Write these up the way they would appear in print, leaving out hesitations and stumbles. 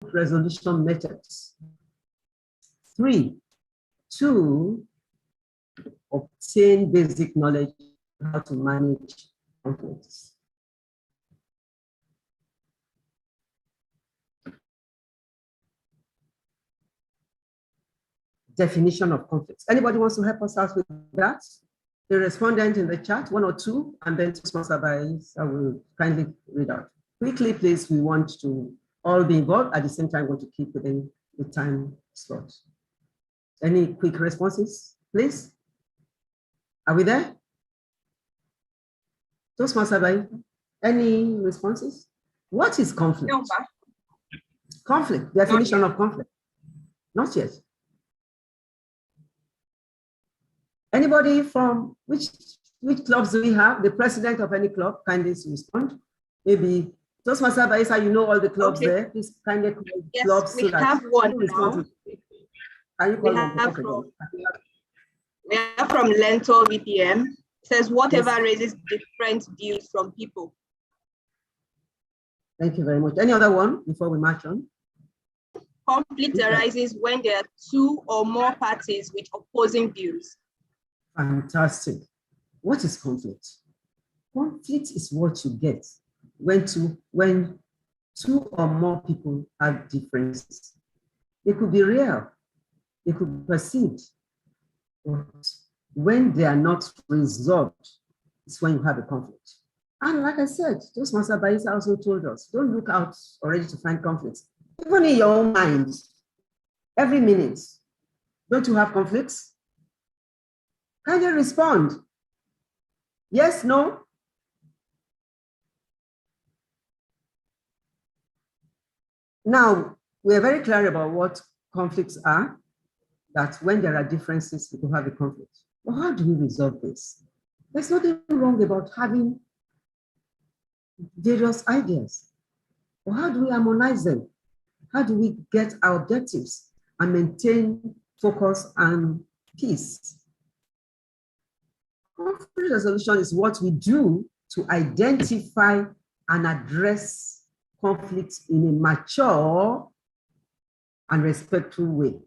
resolution methods. 3, to obtain basic knowledge on how to manage conflicts. Definition of conflicts. Anybody wants to help us out with that? The respondent in the chat, 1 or 2, and then Toastmaster I will kindly read out. Quickly, please, we want to all be involved. At the same time, we want to keep within the time slot. Any quick responses, please? Are we there? Toastmaster, any responses? What is conflict? No, conflict, definition of conflict. Not yet. Anybody from which clubs do we have? The president of any club, kindly respond. Maybe Toastmaster Baisa, you know all the clubs there. Please kindly call clubs. We have one now. Can you call them? We have from Lento VPM. It says whatever raises different views from people. Thank you very much. Any other one before we march on? Conflict arises when there are 2 or more parties with opposing views. Fantastic. What is conflict? Conflict is what you get when 2 or more people have differences. They could be real, they could be perceived, but when they are not resolved, it's when you have a conflict. And like I said, Toastmaster Baisa also told us, don't look out already to find conflicts. Even in your own mind, every minute, don't you have conflicts? Can you respond? Yes, no? Now, we're very clear about what conflicts are, that when there are differences, people have a conflict. Well, how do we resolve this? There's nothing wrong about having various ideas. Well, how do we harmonize them? How do we get our objectives and maintain focus and peace? Conflict resolution is what we do to identify and address conflicts in a mature and respectful way.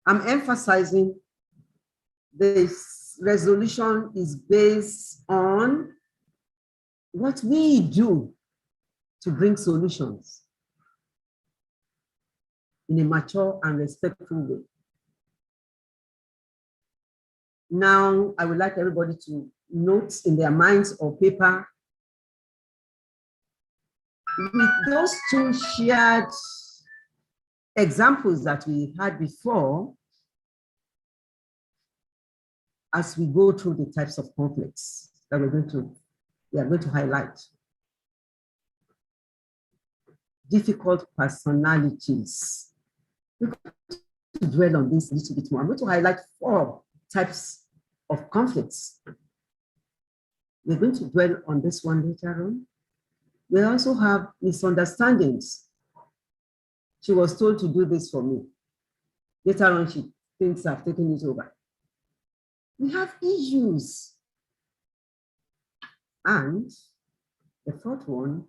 I'm emphasizing this resolution is based on what we do to bring solutions in a mature and respectful way. Now, I would like everybody to note in their minds or paper with those 2 shared examples that we had before as we go through the types of conflicts that we are going to highlight. Difficult personalities. We're going to dwell on this a little bit more. I'm going to highlight 4 types of conflicts. We're going to dwell on this one later on. We also have misunderstandings. She was told to do this for me. Later on, she thinks I've taken it over. We have issues. And the 4th one,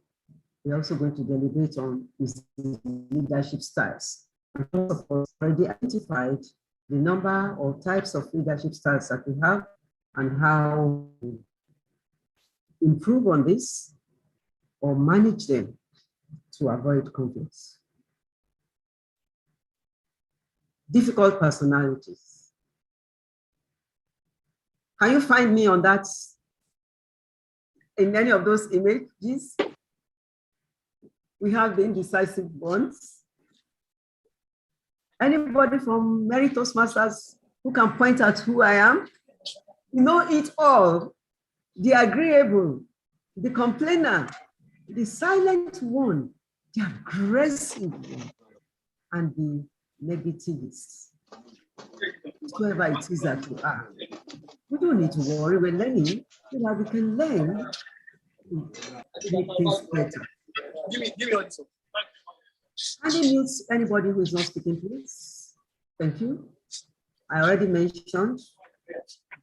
we're also going to deliberate on is leadership styles. And of course, already identified the number or types of leadership styles that we have and how to improve on this or manage them to avoid conflicts. Difficult personalities. Can you find me on that in any of those images? We have the indecisive ones. Anybody from Mary Toastmasters who can point out who I am? You know it all. The agreeable, the complainer, the silent one, the aggressive one, and the negativist. Whoever it is that you are. We don't need to worry. We're learning so that we can learn to make things better. Give me all this. Kindly mute anybody who is not speaking, please. Thank you. I already mentioned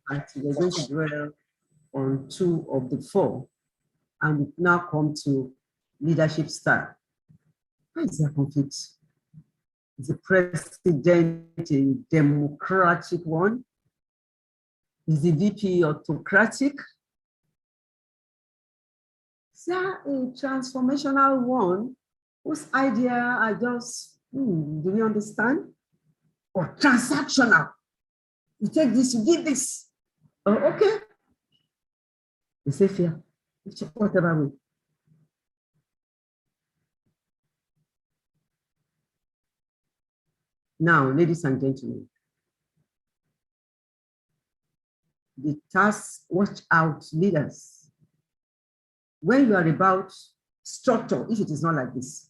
that we're going to dwell on 2 of the 4, and we now come to leadership style. Why is there conflict? Is the president a democratic one? Is the VP autocratic? Is there a transformational one whose idea are just, do we understand? Or transactional? You take this, you give this. Oh, okay. You say fear, whatever way. Now, ladies and gentlemen, the task, watch out, leaders. When you are about structure, if it is not like this,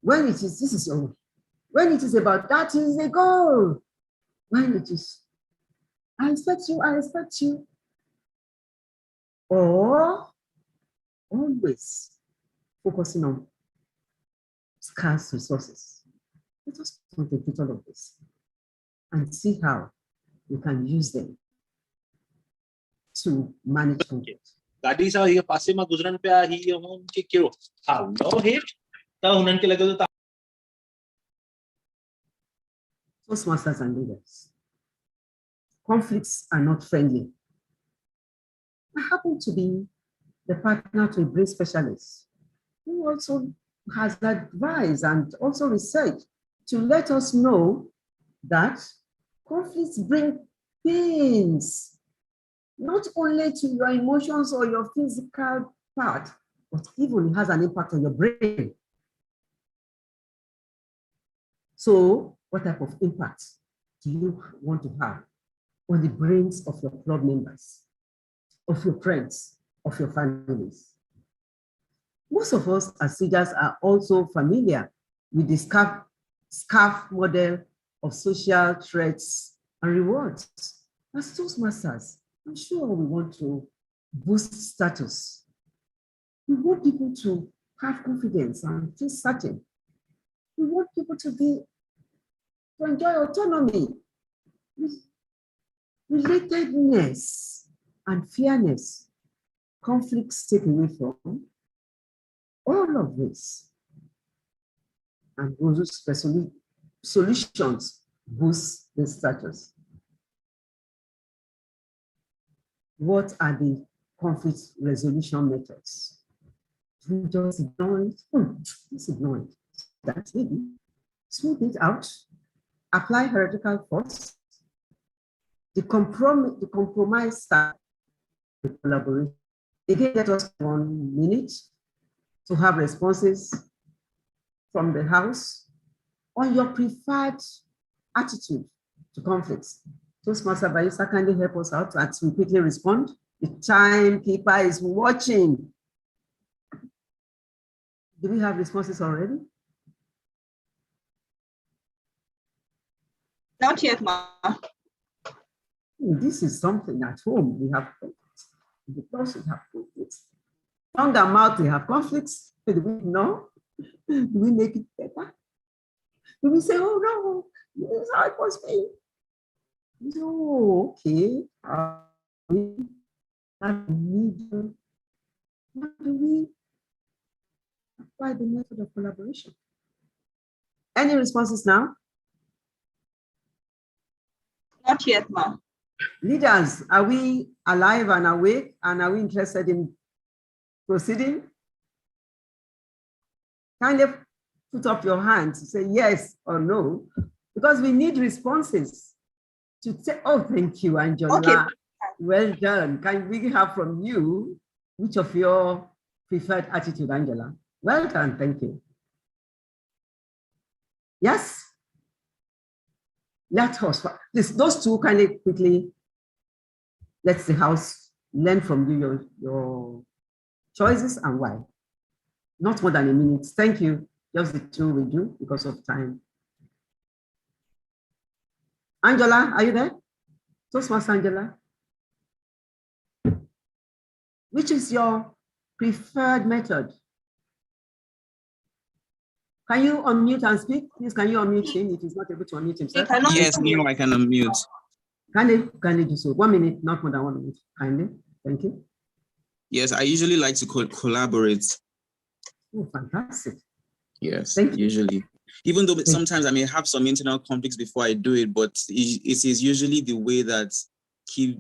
when it is, this is your own. When it is about that is the goal. When it is, I expect you. Or always focusing on scarce resources. Let us contemplate all of this and see how we can use them to manage conflict. Gadi sa hiya pase maguzran pe hiya hon ke kiro. Hello hit. Ta hunan ke lagado ta. Toastmasters and leaders. Conflicts are not friendly. I happen to be the partner to a brain specialist who also has advice and also research to let us know that conflicts bring pains, not only to your emotions or your physical part, but even has an impact on your brain. So what type of impact do you want to have on the brains of your club members, of your friends, of your families? Most of us as leaders are also familiar with the scarf model of social threats and rewards. As Toastmasters, I'm sure we want to boost status. We want people to have confidence and feel certain. We want people to enjoy autonomy, relatedness, and fairness. Conflicts take away from all of this. And those solutions boost the status. What are the conflict resolution methods? We just ignore it. Just ignore it. That's it. Smooth it out. Apply heretical force. The compromise style, the collaboration. Again, let us 1 minute to have responses from the house on your preferred attitude to conflicts. Toastmaster Bayisa, kindly help us out as we quickly respond. The timekeeper is watching. Do we have responses already? Not yet, ma. This is something at home. We have conflicts. Because we have conflicts. Tongue and mouth, we have conflicts. Do we know? Do we make it better? Do we say, oh no, this is how it must be? No, okay. How do we apply the method of collaboration? Any responses now? Not yet, ma. Leaders, are we alive and awake, and are we interested in proceeding? Kindly put up your hand to say yes or no, because we need responses to say, oh, thank you, Angela. Okay. Well done. Can we have from you which of your preferred attitude, Angela? Well done, thank you. Yes? Let us, those two kindly quickly, let the house learn from you your choices and why. Not more than a minute. Thank you. Just the two we do because of time. Angela, are you there? Toastmaster Angela. Which is your preferred method? Can you unmute and speak? Please, can you unmute him if he's not able to unmute himself? Yes, no, I can unmute. Kindly do so. 1 minute, not more than 1 minute. Kindly. Thank you. Yes, I usually like to collaborate. Oh, fantastic. Yes, Thank you. usually. Even though sometimes I may have some internal conflicts before I do it, but it is usually the way that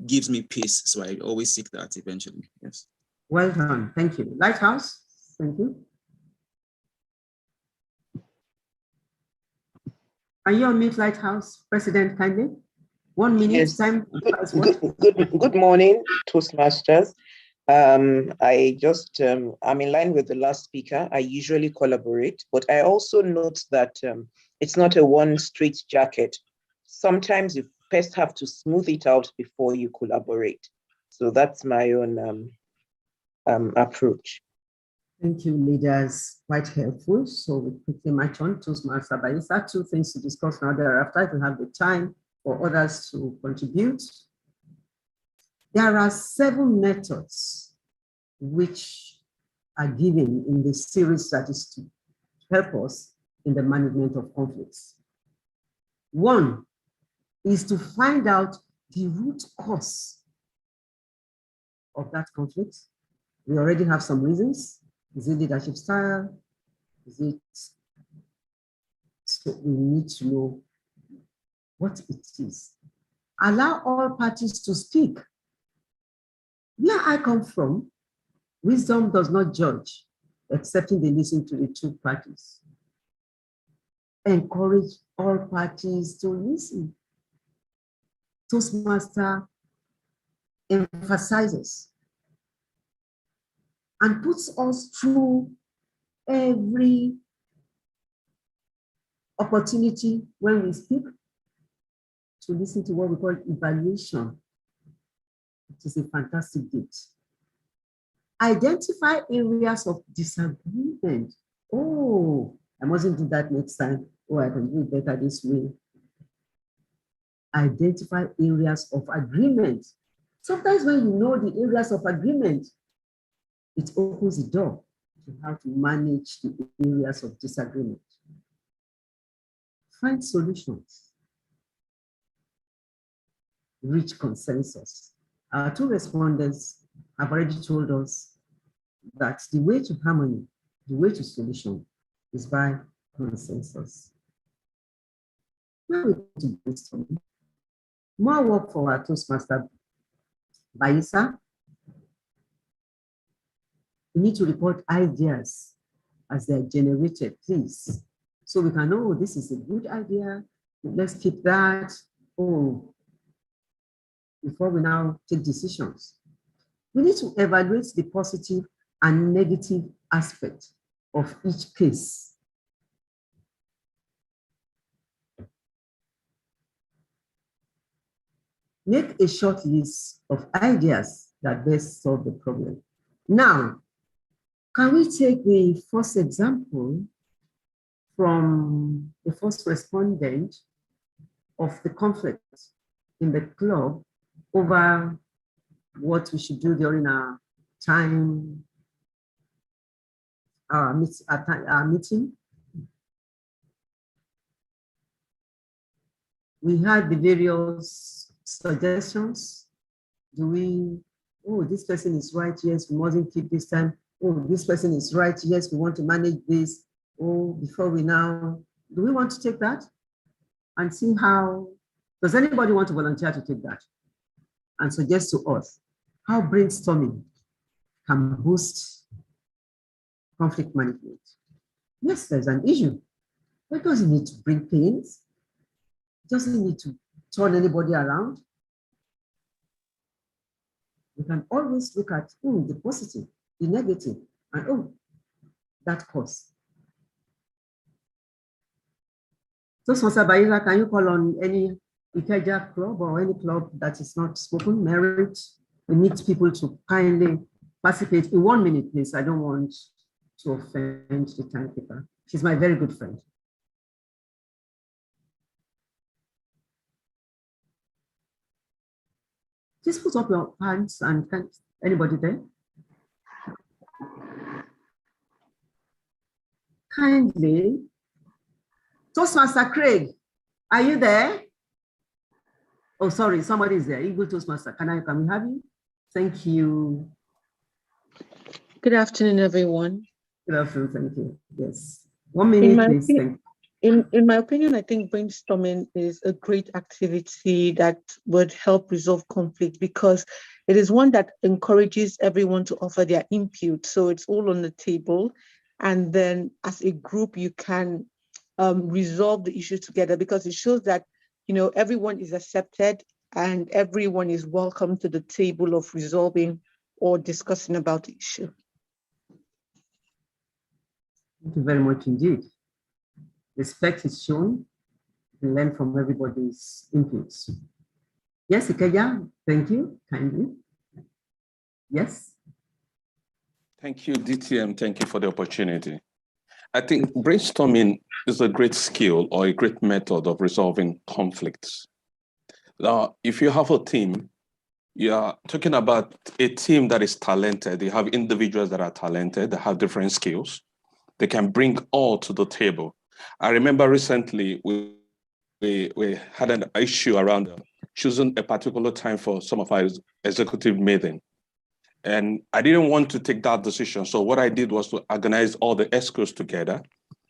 gives me peace. So I always seek that eventually. Yes. Well done. Thank you. Lighthouse, thank you. Are you on mute, Lighthouse? President, kindly. 1 minute Yes. time. Good morning, Toastmasters. I just, I'm in line with the last speaker. I usually collaborate, but I also note that it's not a one straight jacket. Sometimes you first have to smooth it out before you collaborate. So that's my own approach. Thank you, leaders. Quite helpful. So we quickly march on. Toastmaster Baisa, 2 things to discuss now thereafter to have the time for others to contribute. There are 7 methods which are given in the series that is to help us in the management of conflicts. 1 is to find out the root cause of that conflict. We already have some reasons. Is it leadership style? Is it? So we need to know what it is. Allow all parties to speak. Where I come from, wisdom does not judge, excepting they listen to the 2 parties. Encourage all parties to listen. Toastmaster emphasizes and puts us through every opportunity when we speak to listen to what we call evaluation. It is a fantastic gift. Identify areas of disagreement. Oh, I mustn't do that next time. Oh, I can do it better this way. Identify areas of agreement. Sometimes when you know the areas of agreement, it opens the door to how to manage the areas of disagreement. Find solutions. Reach consensus. Our 2 respondents have already told us that the way to harmony, the way to solution is by consensus. Now we go to brainstorming. More work for our Toastmaster Baisa. We need to report ideas as they're generated, please. So we can know, oh, this is a good idea. Let's keep that. Oh, before we now take decisions. We need to evaluate the positive and negative aspect of each case. Make a short list of ideas that best solve the problem. Now, can we take the first example from the first respondent of the conflict in the club over what we should do during our time, our meeting? We had the various suggestions. Oh, this person is right, yes, we mustn't keep this time. Oh, this person is right, yes, we want to manage this. Oh, before we now, do we want to take that and see how, does anybody want to volunteer to take that and suggest to us how brainstorming can boost conflict management? Yes, there's an issue. It doesn't need to bring pains. It doesn't need to turn anybody around. We can always look at the positive, the negative, and that cause. So, Sponsor Baisa, can you call on any Ikeja club or any club that is not spoken merit? We need people to kindly participate in 1 minute, please. I don't want to offend the timekeeper. She's my very good friend. Please put up your hands and anybody there? Kindly. Toastmaster Craig, are you there? Oh, sorry, somebody is there. Eagle Toastmaster, can we have you? Thank you. Good afternoon, everyone. Good afternoon, thank you. Yes. 1 minute, please. Thank you. In my opinion, I think brainstorming is a great activity that would help resolve conflict because it is one that encourages everyone to offer their input. So it's all on the table. And then as a group, you can resolve the issue together because it shows that, you know, everyone is accepted and everyone is welcome to the table of resolving or discussing about the issue. Thank you very much indeed. Respect is shown and learn from everybody's inputs. Yes, Ikeja, thank you, kindly. Yes. Thank you, DTM. Thank you for the opportunity. I think brainstorming is a great skill or a great method of resolving conflicts. Now, if you have a team, you are talking about a team that is talented. You have individuals that are talented, that have different skills. They can bring all to the table. I remember recently we had an issue around choosing a particular time for some of our executive meeting. And I didn't want to take that decision. So what I did was to organize all the ESCOs together.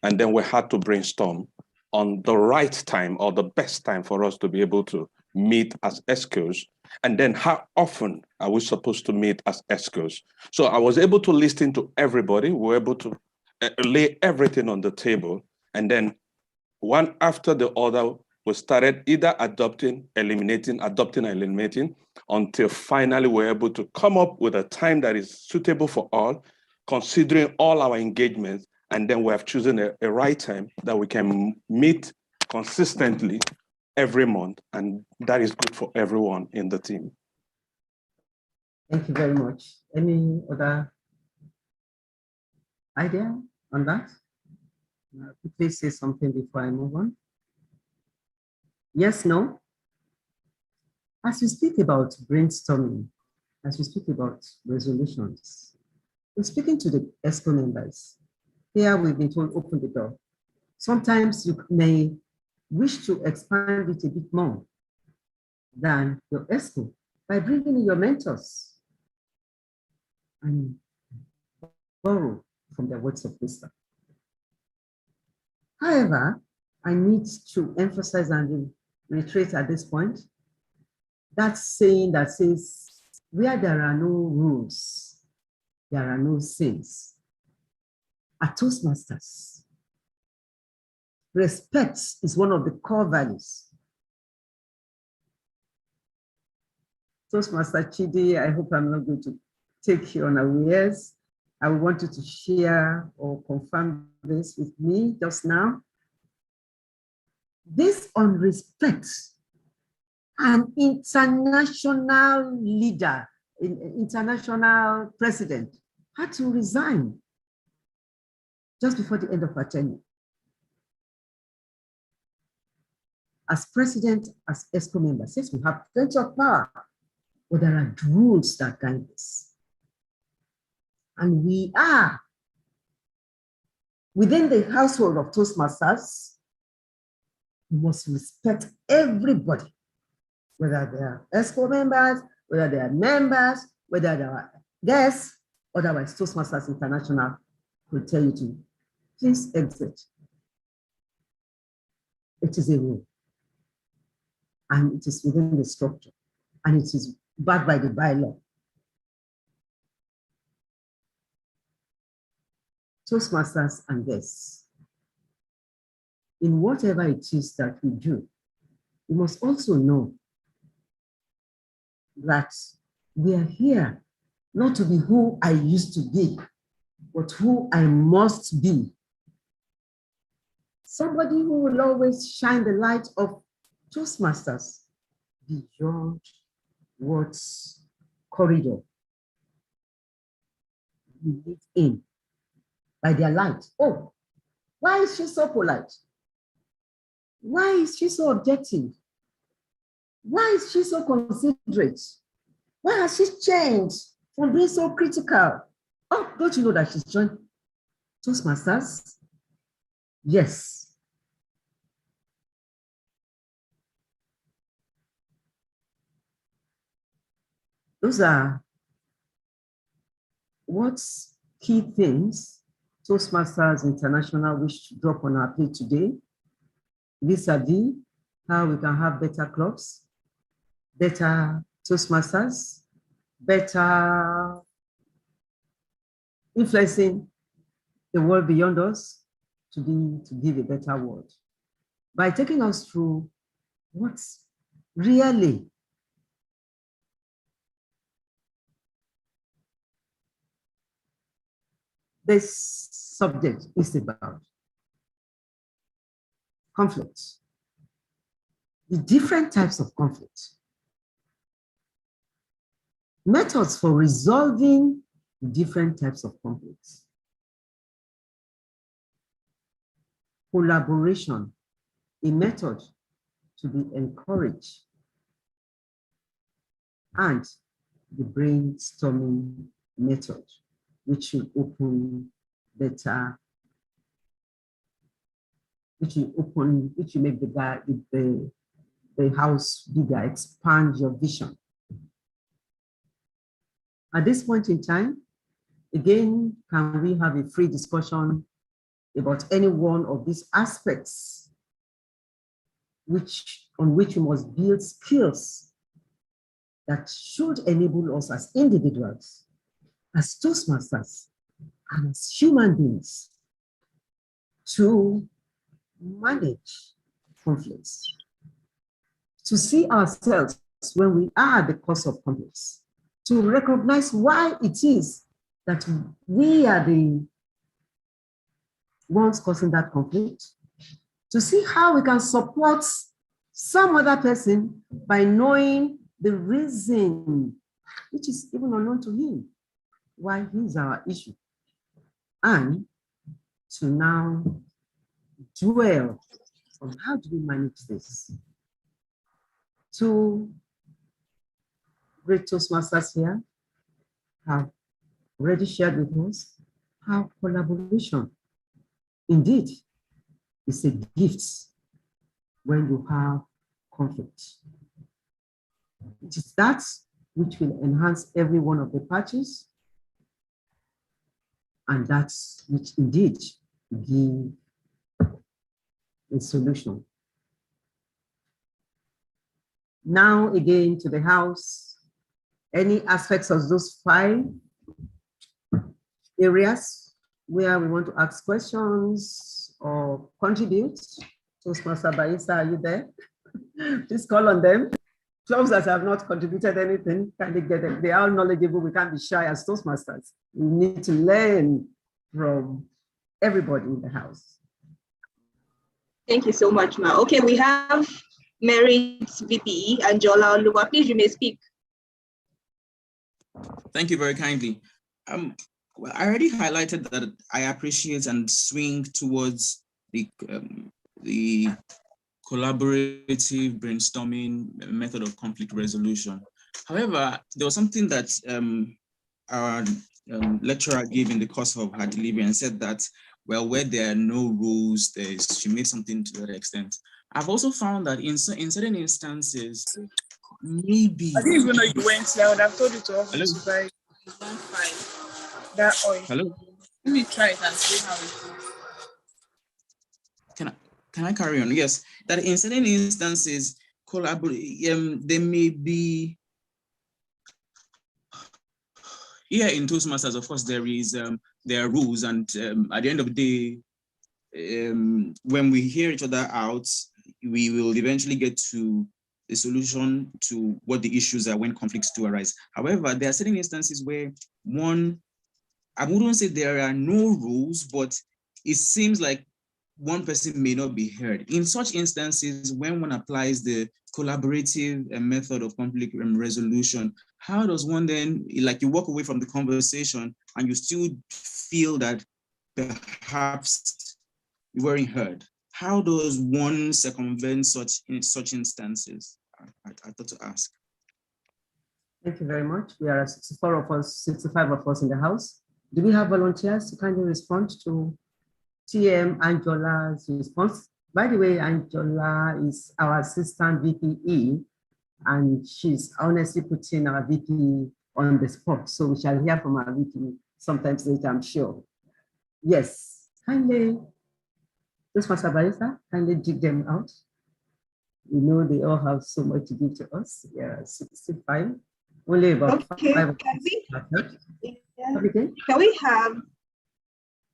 And then we had to brainstorm on the right time or the best time for us to be able to meet as ESCOs. And then how often are we supposed to meet as ESCOs? So I was able to listen to everybody. We were able to lay everything on the table. And then one after the other, we started either adopting, eliminating, until finally we're able to come up with a time that is suitable for all, considering all our engagements, and then we have chosen a right time that we can meet consistently every month, and that is good for everyone in the team. Thank you very much. Any other idea on that? Please say something before I move on. Yes, no? As we speak about brainstorming, as we speak about resolutions, we're speaking to the ESCO members. Here we've been told, open the door. Sometimes you may wish to expand it a bit more than your ESCO by bringing in your mentors and borrow from their words of wisdom. However, I need to emphasize and reiterate at this point that saying that says, where there are no rules, there are no sins. At Toastmasters, respect is one of the core values. Toastmaster Chidi, I hope I'm not going to take you unawares. I want you to share or confirm this with me just now. This on respect, an international leader, international president had to resign just before the end of her tenure. As president, as ESCO member, yes, we have plenty of power, but there are rules that guide us. And we are within the household of Toastmasters. We must respect everybody, whether they are ESCO members, whether they are members, whether they are guests. Otherwise, Toastmasters International will tell you to please exit. It is a rule, and it is within the structure, and it is backed by the bylaw. Toastmasters and guests, in whatever it is that we do, we must also know that we are here not to be who I used to be, but who I must be. Somebody who will always shine the light of Toastmasters beyond what's corridor we live in by their light. Oh, why is she so polite? Why is she so objective? Why is she so considerate? Why has she changed from being so critical? Oh, don't you know that she's joined Toastmasters? Yes. Those are what's key things Toastmasters International wish to drop on our plate today, vis-a-vis how we can have better clubs, better Toastmasters, better influencing the world beyond us to give a better world. By taking us through what's really this subject is about. Conflict. The different types of conflict. Methods for resolving different types of conflicts. Collaboration, a method to be encouraged. And the brainstorming method, which will open better, which will make the house bigger, expand your vision. At this point in time, again, can we have a free discussion about any one of these aspects on which we must build skills that should enable us as individuals, as Toastmasters, and as human beings to manage conflicts, to see ourselves when we are the cause of conflicts, to recognize why it is that we are the ones causing that conflict, to see how we can support some other person by knowing the reason, which is even unknown to him, why he's our issue, and to now dwell on how do we manage this. Two great Toastmasters here have already shared with us how collaboration indeed is a gift when you have conflict. It is that which will enhance every one of the parties, and that's which indeed give a solution. Now again to the house, any aspects of those 5 areas where we want to ask questions or contribute. Toastmaster Baisa, are you there? Please call on them. Clubs that have not contributed anything, can they get them? They are knowledgeable. We can't be shy as Toastmasters. We need to learn from everybody in the house. Thank you so much, Ma. Okay, we have Merit's VPE, Anjola Oluwa. Please, you may speak. Thank you very kindly. Well, I already highlighted that I appreciate and swing towards the collaborative brainstorming method of conflict resolution. However, there was something that our lecturer gave in the course of her delivery and said that, well, where there are no rules, she made something to that extent. I've also found that in certain instances, maybe. I didn't even know you went there. I would have told you to offer Hello? to buy 1.5 that oil. Hello? Let me try it and see how it is. Can I carry on? Yes, that in certain instances, there may be. Here in Toastmasters, of course, there are rules, and at the end of the day, when we hear each other out, we will eventually get to a solution to what the issues are when conflicts do arise. However, there are certain instances where I wouldn't say there are no rules, but it seems like one person may not be heard. In such instances, when one applies the collaborative method of conflict resolution, how does one then, like you walk away from the conversation and you still feel that perhaps you weren't heard? How does one circumvent such instances? I thought to ask. Thank you very much. We are 65 of us in the house. Do we have volunteers to kindly respond to TM Anjola's response? By the way, Anjola is our assistant VPE, and she's honestly putting our VP on the spot. So we shall hear from our VP sometimes later, I'm sure. Yes, kindly, Toastmaster Barrister, kindly dig them out. We know they all have so much to give to us. Yeah, 65. Only about Okay, 5 can Okay. we have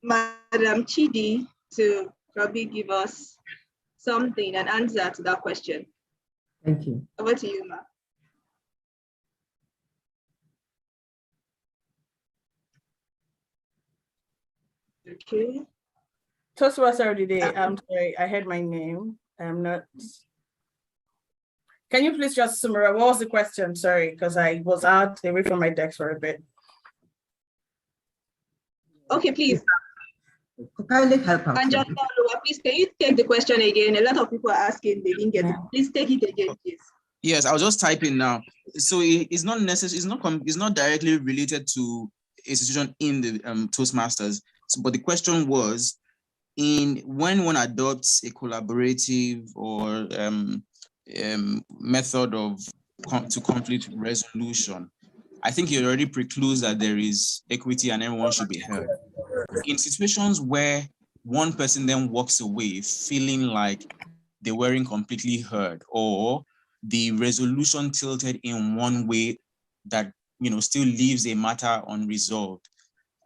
Madam Chidi to probably give us something, an answer to that question? Thank you. Over to you, Ma. Okay. Toastmaster already there. I'm sorry, I heard my name. I'm not. Can you please just summarize? What was the question? Sorry, because I was out away from my desk for a bit. Okay, please. Kindly help out. And just please, can you take the question again? A lot of people are asking, they didn't get it. Please take it again, please. Yes, I'll just type in now. So it's not necessary. It's not directly related to institution in the Toastmasters. So, but the question was, when one adopts a collaborative or method to conflict resolution, I think it already precludes that there is equity and everyone should be heard. In situations where one person then walks away feeling like they weren't completely heard, or the resolution tilted in one way that still leaves a matter unresolved,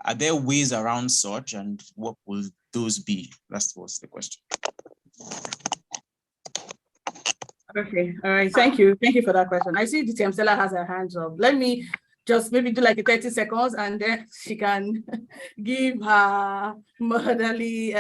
are there ways around such, and what will those be? That was the question. Okay, all right, thank you for that question. I see DTM Stella has her hands up. Let me just maybe do like a 30 seconds and then she can give her motherly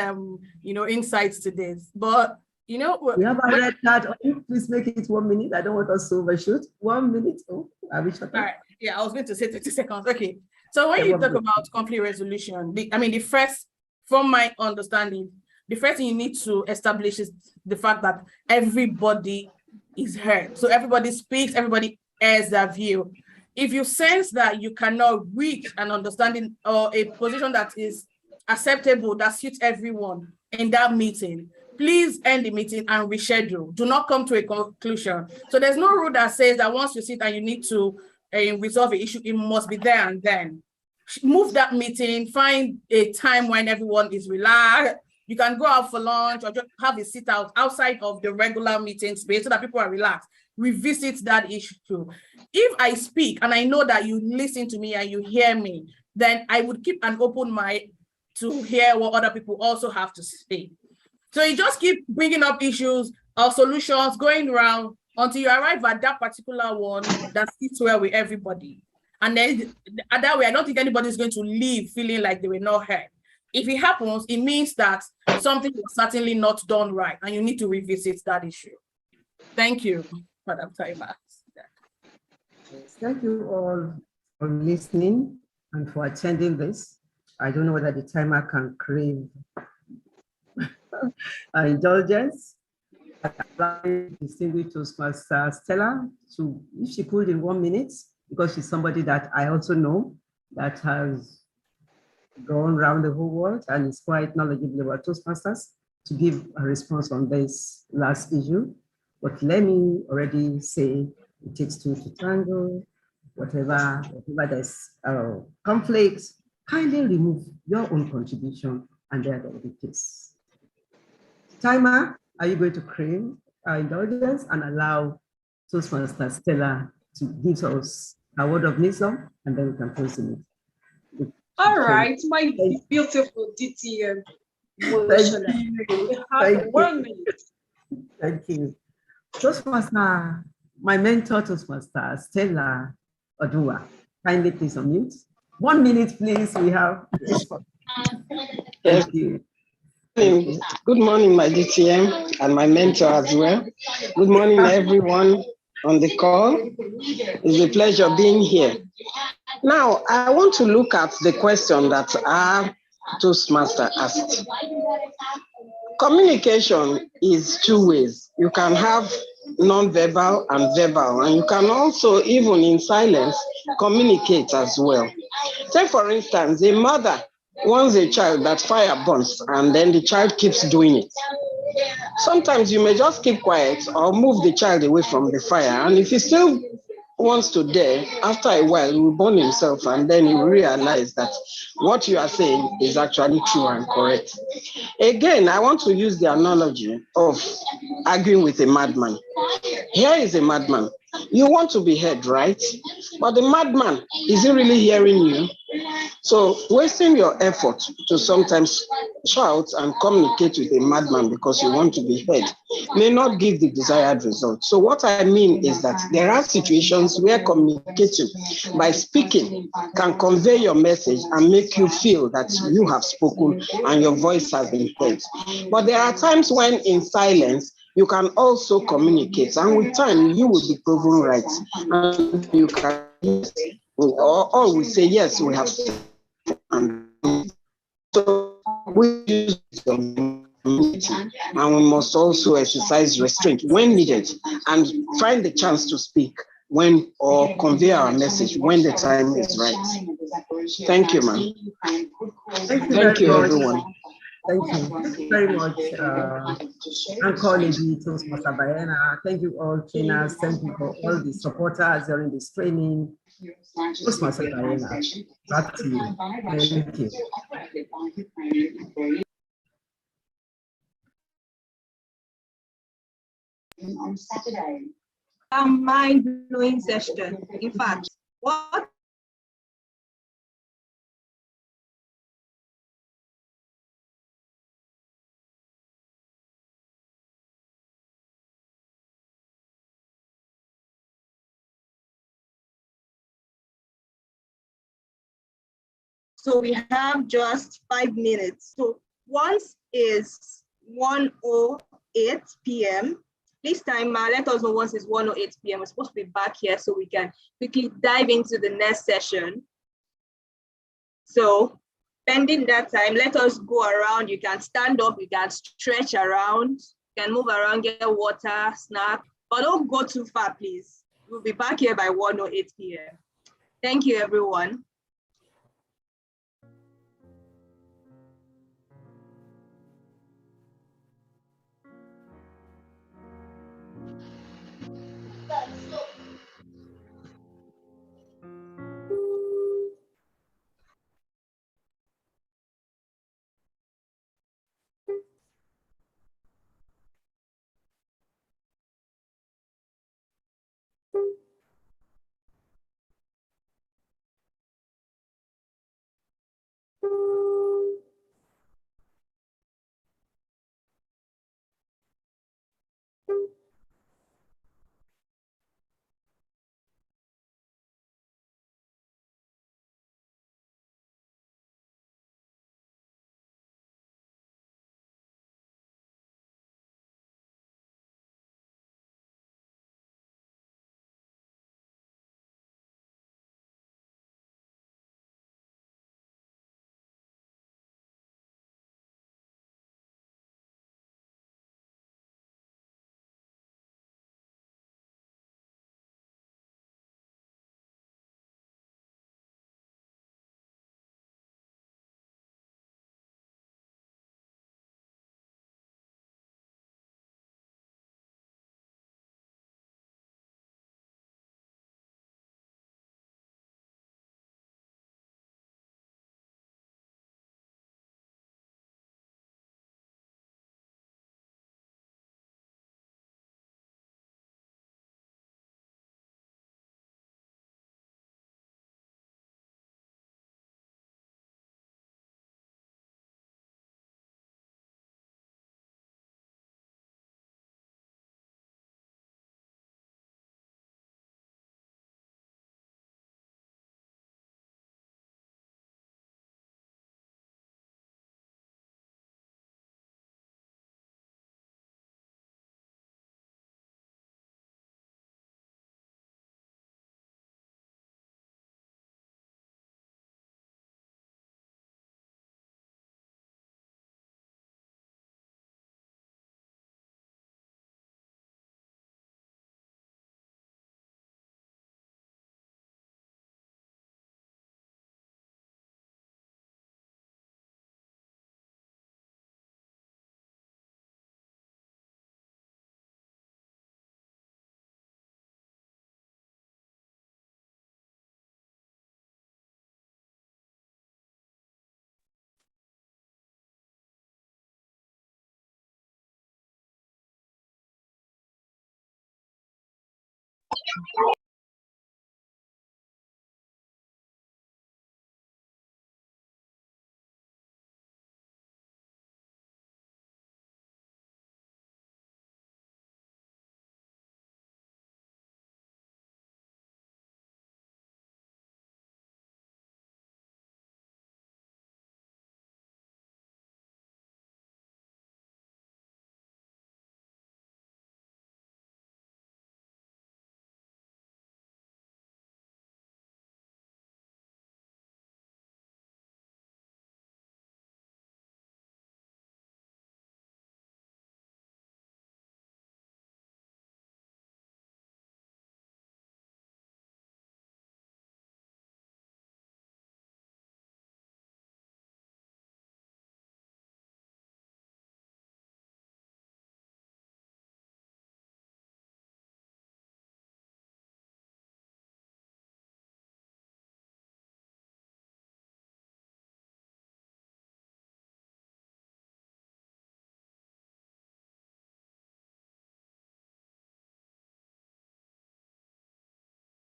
insights to this. But we have a red card. Please make it 1 minute. I don't want us to overshoot. 1 minute. Oh, I wish. All right. Yeah, I was going to say 30 seconds. Okay. So when you talk about conflict resolution, the first, from my understanding, the first thing you need to establish is the fact that everybody is heard. So everybody speaks, everybody airs their view. If you sense that you cannot reach an understanding or a position that is acceptable, that suits everyone in that meeting, please end the meeting and reschedule. Do not come to a conclusion. So there's no rule that says that once you sit and you need to resolve an issue, it must be there and then. Move that meeting, find a time when everyone is relaxed. You can go out for lunch or just have a sit out outside of the regular meeting space so that people are relaxed. Revisit that issue. If I speak and I know that you listen to me and you hear me, then I would keep an open mind to hear what other people also have to say. So you just keep bringing up issues or solutions going around until you arrive at that particular one that sits well with everybody. And then that way, I don't think anybody's going to leave feeling like they were not heard. If it happens, it means that something was certainly not done right and you need to revisit that issue. Thank you, Madam Taima. Thank you all for listening and for attending this. I don't know whether the timer can crave indulgence. Distinguished Toastmaster Stella, if she could in 1 minute, because she's somebody that I also know that has gone around the whole world and is quite knowledgeable about Toastmasters, to give a response on this last issue. But let me already say it takes two to tango. Whatever there's conflict, kindly remove your own contribution and there will be peace. Timer, are you going to claim our indulgence and allow Toastmaster Stella to give us a word of wisdom, and then we can close the meeting. All right, my beautiful DTM. Thank you. Toastmaster, my mentor, Toastmaster Stella Odua, kindly please unmute. 1 minute, please. We have. Thank you. Good morning, my DTM and my mentor as well. Good morning, everyone on the call. It's a pleasure being here. Now, I want to look at the question that our Toastmaster asked. Communication is two ways. You can have non-verbal and verbal, and you can also, even in silence, communicate as well. Take, for instance, a mother wants a child that fire burns, and then the child keeps doing it. Sometimes you may just keep quiet or move the child away from the fire, and if he still wants to dare, after a while, he will burn himself and then he will realize that what you are saying is actually true and correct. Again, I want to use the analogy of arguing with a madman. Here is a madman. You want to be heard, right? But the madman, is he really hearing you? So wasting your effort to sometimes shout and communicate with a madman because you want to be heard may not give the desired result. So what I mean is that there are situations where communicating by speaking can convey your message and make you feel that you have spoken and your voice has been heard. But there are times when in silence, you can also communicate, and with time, you will be proven right. And you can, or we say, yes, we have. And so we use community, and we must also exercise restraint when needed and find the chance to speak when or convey our message when the time is right. Thank you, ma'am. Thank you, everyone. Thank you. Thank you very much, Uncle Lady Toastmaster Diana. Thank you all trainers. Thank you for all the supporters during this training. Toastmaster Diana, back to you. Thank you. On Saturday. A mind-blowing session. In fact, what so we have just 5 minutes. So once is 1:08 p.m. This time, let us know once it's 1:08 p.m. We're supposed to be back here so we can quickly dive into the next session. So pending that time, let us go around. You can stand up, you can stretch around, you can move around, get water, snack, but don't go too far, please. We'll be back here by 1:08 p.m. Thank you, everyone.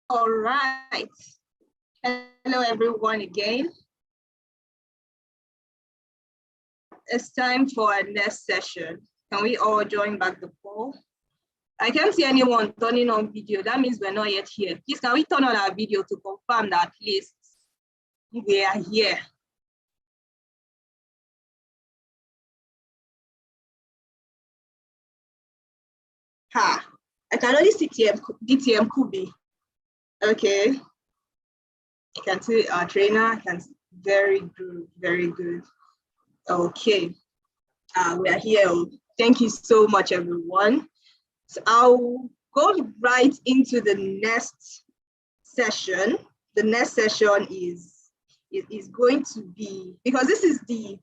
All right. Hello, everyone again. It's time for our next session. Can we all join back the poll? I can't see anyone turning on video. That means we're not yet here. Please, can we turn on our video to confirm that at least we are here? Ha, I can only see DTM Kubi. Okay. You can see our trainer. Very good, very good. Okay. We are here. Thank you so much, everyone. So I'll go right into the next session. The next session is going to be, because this is the,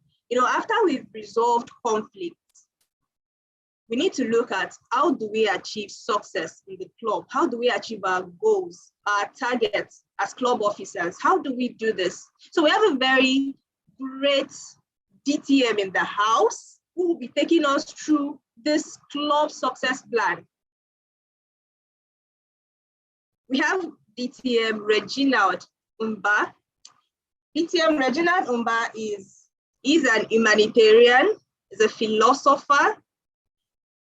after we've resolved conflict, we need to look at how do we achieve success in the club? How do we achieve our goals, our targets as club officers? How do we do this? So we have a very great DTM in the house who will be taking us through this club success plan. We have DTM Reginald Umba. DTM Reginald Umba is an humanitarian, is a philosopher,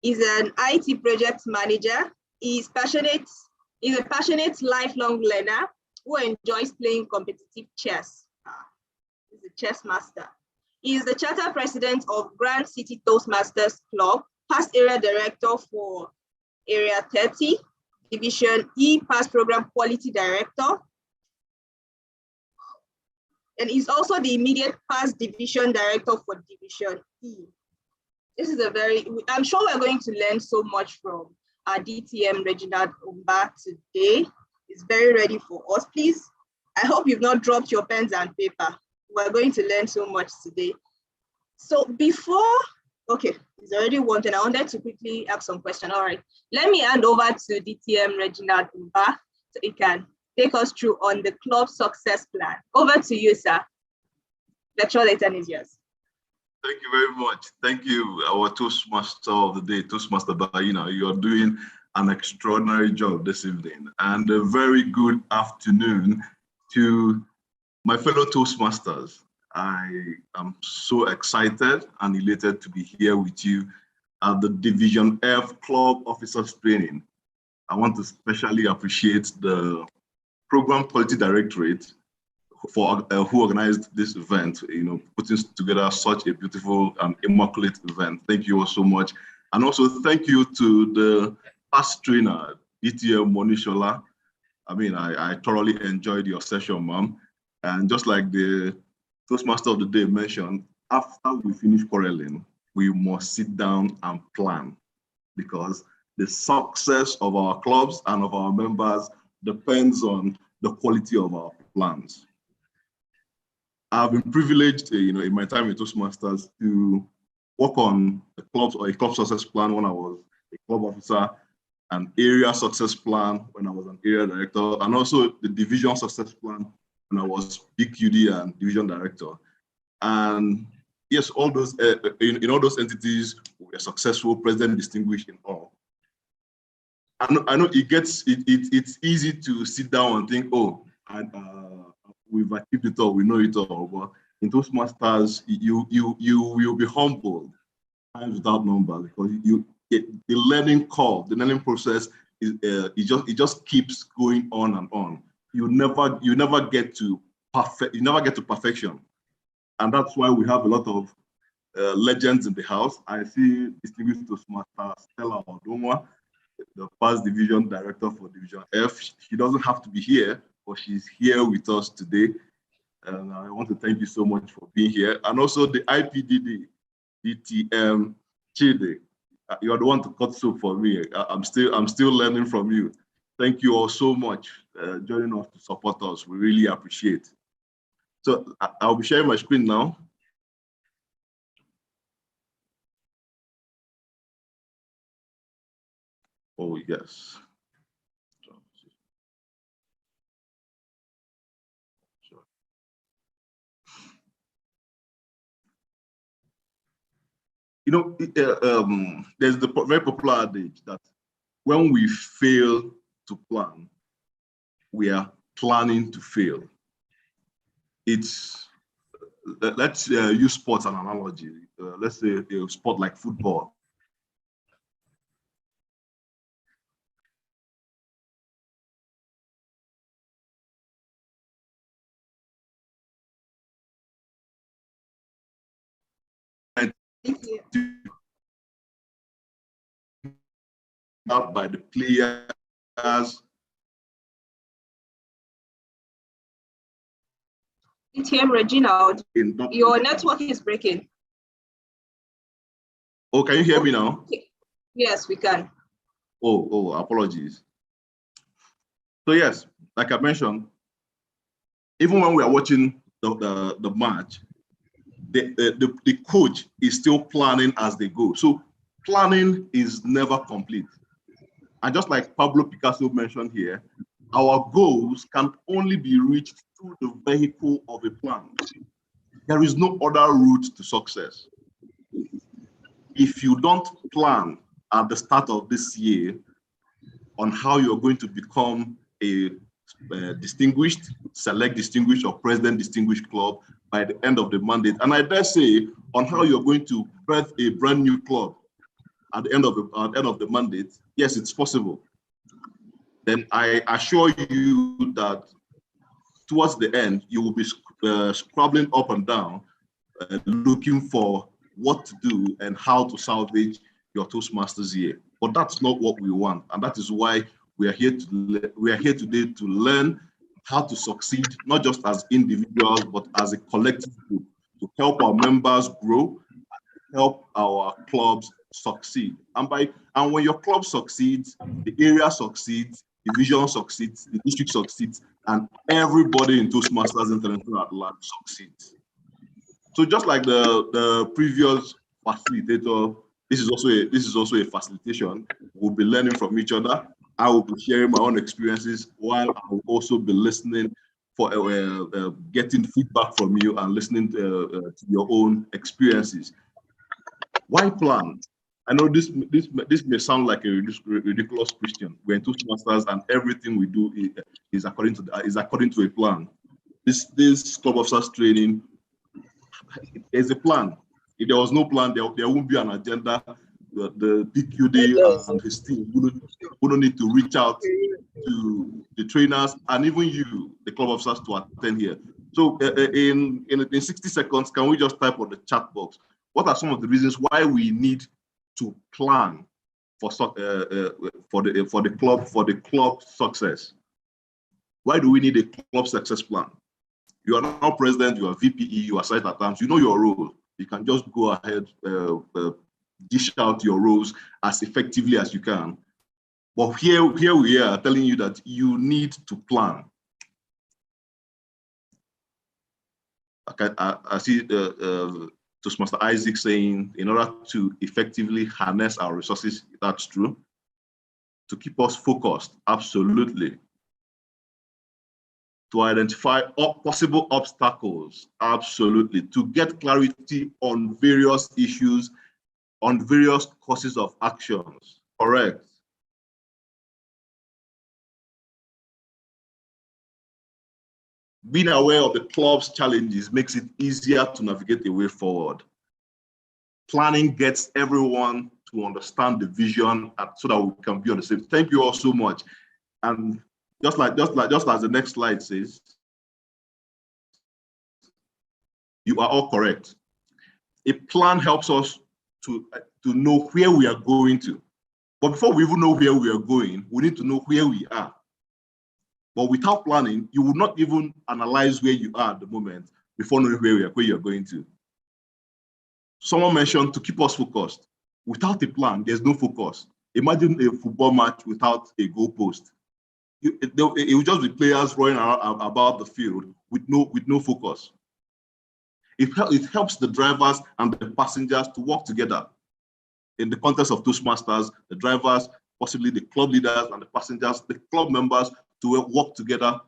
is an IT project manager. He's a passionate lifelong learner who enjoys playing competitive chess. He's a chess master. He is the charter president of Grand City Toastmasters Club, past area director for Area 30, Division E, past program quality director. And he's also the immediate past division director for Division E. This is I'm sure we're going to learn so much from our DTM Reginald Umba today. He's very ready for us. Please, I hope you've not dropped your pens and paper. We're going to learn so much today. So okay, he's already wanted. I wanted to quickly ask some questions. All right, let me hand over to DTM Reginald Umba so he can take us through on the club success plan. Over to you, sir. Lecture later is yours. Thank you very much. Thank you, our Toastmaster of the day, Toastmaster Baina. You are doing an extraordinary job this evening. And a very good afternoon to my fellow Toastmasters. I am so excited and elated to be here with you at the Division F Club Officers Training. I want to especially appreciate the Program Quality Directorate for who organized this event, putting together such a beautiful and immaculate event. Thank you all so much. And also thank you to the past trainer, DTM Monishola. I mean, I thoroughly enjoyed your session, ma'am. And just like the Toastmaster of the day mentioned, after we finish quarreling, we must sit down and plan, because the success of our clubs and of our members depends on the quality of our plans. I've been privileged, in my time with Toastmasters to work on a club success plan when I was a club officer, an area success plan when I was an area director, and also the division success plan when I was PQD and division director. And yes, all those in all those entities were successful, president distinguished in all. I know it's easy to sit down and think, oh, and we've achieved it all, we know it all. But in Toastmasters, you will be humbled times without number, because the learning curve, the learning process is it just keeps going on and on. You never get to perfection, and that's why we have a lot of legends in the house. I see distinguished Toastmaster Stella Odonwa, the past division director for Division F. She doesn't have to be here, but she's here with us today. And I want to thank you so much for being here. And also the IPDD, DTM Chide. You are the one to cut soup for me. I'm still learning from you. Thank you all so much joining us to support us. We really appreciate. So I'll be sharing my screen now. Oh, yes. You know, there's the very popular adage that when we fail to plan, we are planning to fail. It's, let's use sports as an analogy. Let's say a sport like football. Out by the players. DTM Reginald, your network is breaking. Oh, can you hear me now? Yes, we can. Oh, apologies. So yes, like I mentioned, even when we are watching the match, the coach is still planning as they go. So planning is never complete. And just like Pablo Picasso mentioned here, our goals can only be reached through the vehicle of a plan. There is no other route to success. If you don't plan at the start of this year on how you're going to become a distinguished, select distinguished, or president distinguished club by the end of the mandate, and I dare say on how you're going to birth a brand new club at the end of the mandate, yes, it's possible. Then I assure you that towards the end, you will be scrabbling up and down, looking for what to do and how to salvage your Toastmasters year. But that's not what we want, and that is why we are here today to learn how to succeed, not just as individuals, but as a collective group, to help our members grow, help our clubs succeed. And when your club succeeds, the area succeeds, division succeeds, the district succeeds, and everybody in Toastmasters International at large succeeds. So just like the previous facilitator, this is also a facilitation. We'll be learning from each other. I will be sharing my own experiences while I will also be listening for getting feedback from you and listening to your own experiences. Why plan? I know this may sound like a ridiculous question. We're in Toastmasters and everything we do is according to a plan. This Club Officers training, there's a plan. If there was no plan, there won't be an agenda. The PQD and his team wouldn't need to reach out to the trainers and even you, the club officers, to attend here. So in 60 seconds, can we just type on the chat box, what are some of the reasons why we need to plan for the club success? Why do we need a club success plan? You are now president, you are VPE, you are site at times, you know your role. You can just go ahead, dish out your roles as effectively as you can. But here we are telling you that you need to plan. Okay, I see Toastmaster Isaac saying, in order to effectively harness our resources, that's true. To keep us focused, absolutely. To identify possible obstacles, absolutely. To get clarity on various issues, on various courses of actions, correct. Being aware of the club's challenges makes it easier to navigate the way forward. Planning gets everyone to understand the vision so that we can be on the same. Thank you all so much. And just as the next slide says, you are all correct. A plan helps us to know where we are going to. But before we even know where we are going, we need to know where we are. But without planning, you would not even analyze where you are at the moment before knowing where you're going to. Someone mentioned to keep us focused. Without a plan, there's no focus. Imagine a football match without a goalpost. It will just be players running around about the field with no focus. It helps the drivers and the passengers to work together. In the context of Toastmasters, the drivers, possibly the club leaders and the passengers, the club members, to work together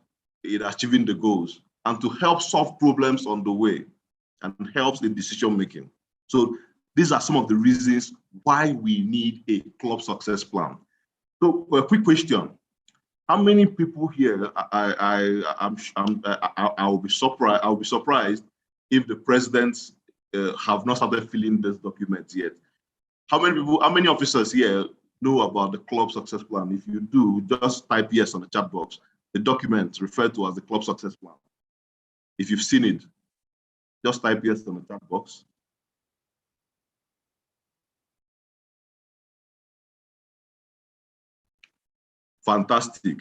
in achieving the goals and to help solve problems on the way and helps in decision making. So these are some of the reasons why we need a club success plan. So a quick question. How many people here, I'll be surprised if the presidents have not started filling this document yet. How many officers here know about the club success plan? If you do, just type yes on the chat box. The document referred to as the club success plan. If you've seen it, just type yes on the chat box. Fantastic.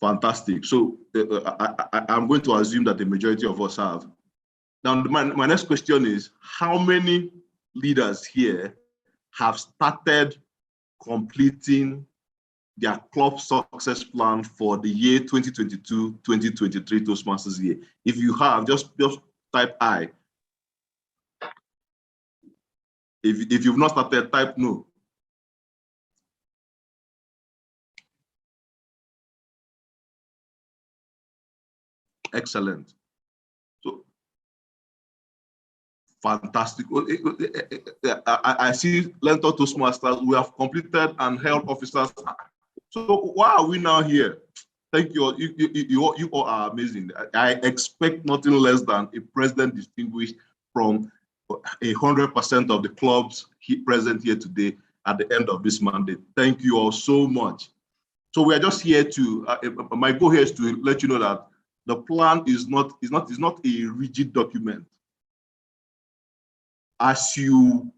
Fantastic. So I'm going to assume that the majority of us have. Now, my next question is, how many leaders here have started completing their club success plan for the year 2022-2023 Toastmasters year? If you have, just type I. If you've not started, type no. Excellent. So fantastic. I see Lento Toastmasters, we have completed and held officers. So why are we now here? Thank you all. You all are amazing. I expect nothing less than a president distinguished from 100% of the clubs present here today at the end of this mandate. Thank you all so much. So we are just here to, my goal here is to let you know that the plan is not a rigid document. As you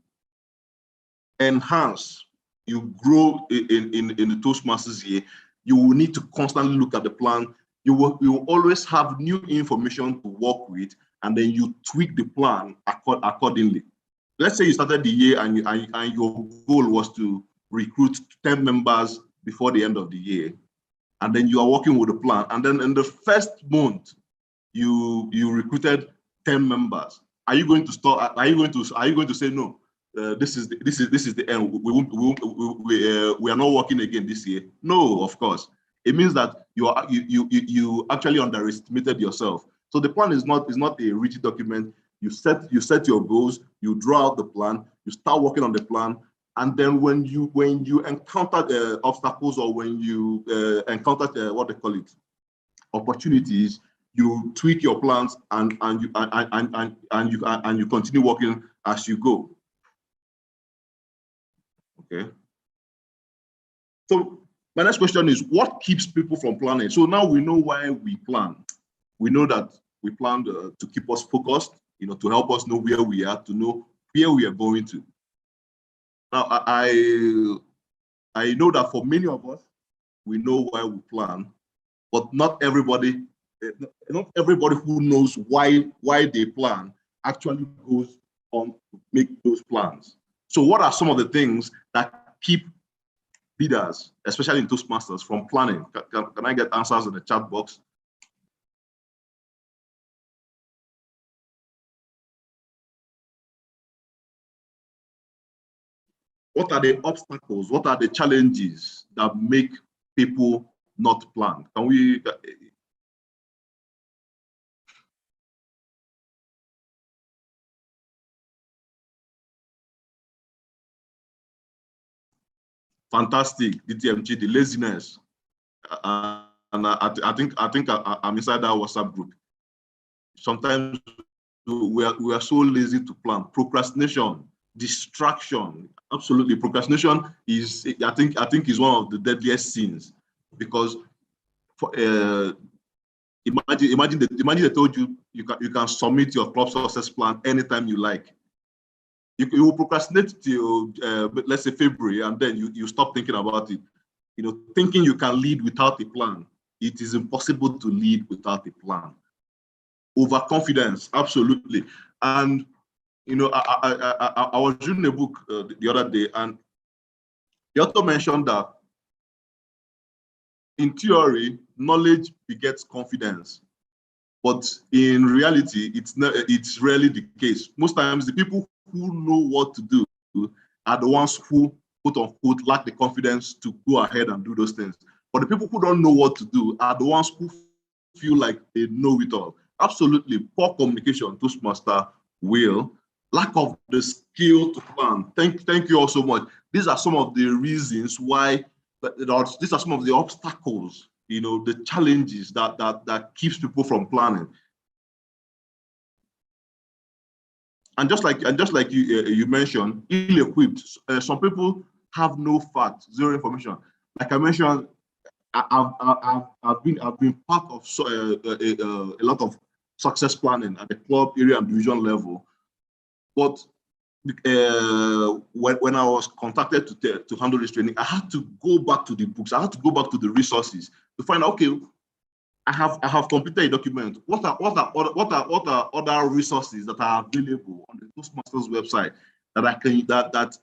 enhance, you grow in the Toastmasters year, you will need to constantly look at the plan. You will always have new information to work with, and then you tweak the plan accordingly. Let's say you started the year and your goal was to recruit 10 members before the end of the year, and then you are working with a plan, and then in the first month you recruited 10 members. Are you going to start? Are you going to say no? This is the end. We are not working again this year. No, of course. It means that you actually underestimated yourself. So the plan is not a rigid document. You set your goals. You draw out the plan. You start working on the plan. And then when you encounter obstacles, or when you encounter what they call it, opportunities, you tweak your plans and you continue working as you go. Okay. So my next question is, what keeps people from planning? So now we know why we plan. We know that we plan to keep us focused, to help us know where we are, to know where we are going to. Now, I know that for many of us, we know why we plan, but not everybody who knows why they plan actually goes on to make those plans. So what are some of the things that keep leaders, especially in Toastmasters, from planning? Can I get answers in the chat box? What are the obstacles? What are the challenges that make people not plan? Can we? Fantastic, DTMG, the laziness. I'm inside that WhatsApp group. Sometimes we are so lazy to plan. Procrastination, distraction, absolutely. Procrastination is, I think is one of the deadliest sins, because imagine they told you you can submit your club success plan anytime you like. You will procrastinate till let's say February, and then you stop thinking about it. Thinking you can lead without a plan. It is impossible to lead without a plan. Overconfidence, absolutely. And I was reading a book the other day, and the author mentioned that in theory, knowledge begets confidence, but in reality, it's rarely the case. Most times, the people who know what to do are the ones who, quote unquote, lack the confidence to go ahead and do those things. But the people who don't know what to do are the ones who feel like they know it all. Absolutely, poor communication, Toastmaster will, lack of the skill to plan. Thank you all so much. These are some of the reasons why, these are some of the obstacles, the challenges that keeps people from planning. And just like you mentioned, ill-equipped. Some people have no facts, zero information. Like I mentioned, I've been part of a lot of success planning at the club, area, and division level. But when I was contacted to handle this training, I had to go back to the books. I had to go back to the resources to find out, okay, I have completed a document. What are other resources that are available on the Toastmasters website that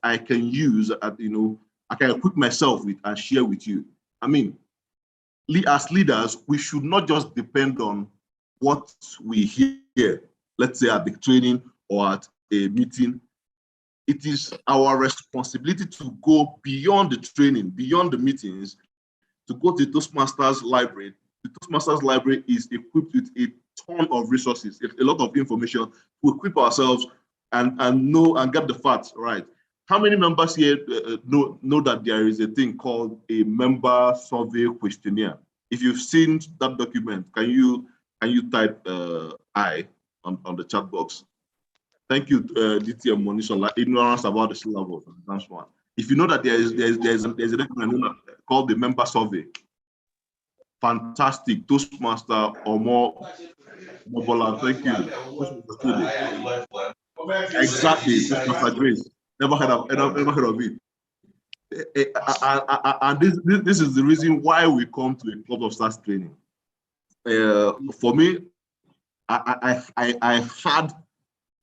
I can use? I can equip myself with and share with you. I mean, as leaders, we should not just depend on what we hear, let's say at the training or at a meeting. It is our responsibility to go beyond the training, beyond the meetings, to go to the Toastmasters library. The Toastmasters library is equipped with a ton of resources, a lot of information to equip ourselves and know and get the facts right. How many members here know that there is a thing called a member survey questionnaire? If you've seen that document, can you type I on the chat box? Thank you, DT and Monisha. Ignorance about the syllabus. That's one. If you know that there's a document called the member survey, fantastic. Toastmaster or more mobile. Thank you. Exactly. Toastmaster Grace. Never heard of it. And this is the reason why we come to a Club of Stars training. For me, I had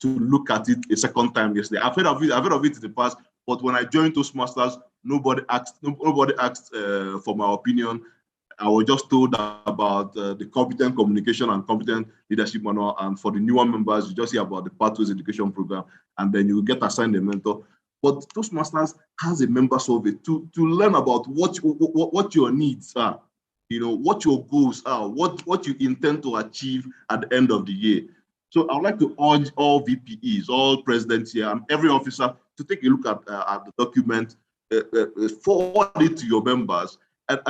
to look at it a second time yesterday. I've heard of it in the past, but when I joined Toastmasters, nobody asked for my opinion. I was just told about the competent communication and competent leadership manual, and for the newer members, you just hear about the Pathways Education Program, and then you get assigned a mentor. But Toastmasters has a member survey to learn about what your needs are, what your goals are, what you intend to achieve at the end of the year. So I would like to urge all VPEs, all presidents here, and every officer to take a look at the document, forward it to your members, and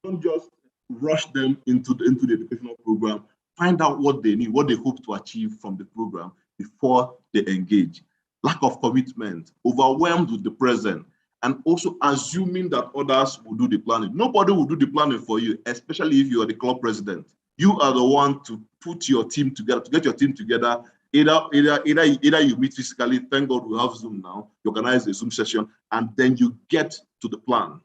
don't just rush them into the educational program. Find out what they need, what they hope to achieve from the program before they engage. Lack of commitment, overwhelmed with the present, and also assuming that others will do the planning. Nobody will do the planning for you, especially if you are the club president. You are the one to put your team together, to get your team together. Either you meet physically, thank God we have Zoom now, you organize a Zoom session, and then you get to the plan.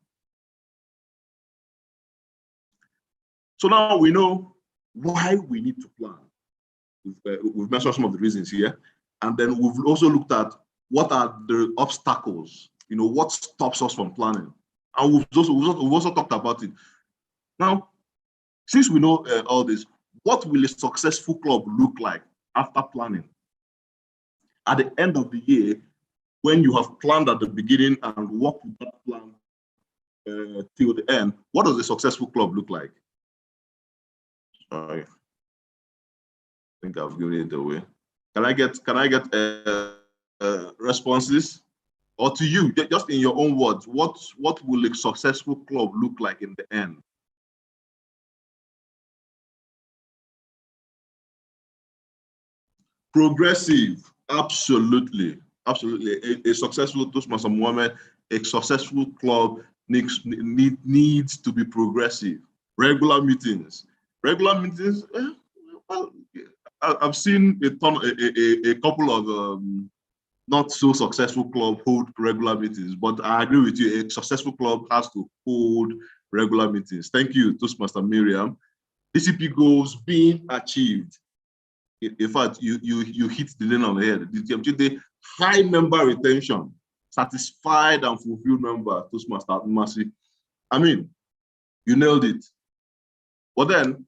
So now we know why we need to plan. We've mentioned some of the reasons here. And then we've also looked at what are the obstacles, what stops us from planning. And we've also talked about it. Now, since we know all this, what will a successful club look like after planning? At the end of the year, when you have planned at the beginning and worked with that plan till the end, what does a successful club look like? Sorry, I think I've given it away. Can I get responses? Or to you, just in your own words, what will a successful club look like in the end? Progressive, absolutely, absolutely. A successful Toastmaster Mohammed, a successful club needs to be progressive. Regular meetings, well, I've seen a couple of not so successful club hold regular meetings, but I agree with you, a successful club has to hold regular meetings. Thank you, Toastmaster Miriam. DCP goals being achieved. In fact, you hit the nail on the head. The high member retention, satisfied and fulfilled member, Toastmaster Mercy. I mean, you nailed it. But then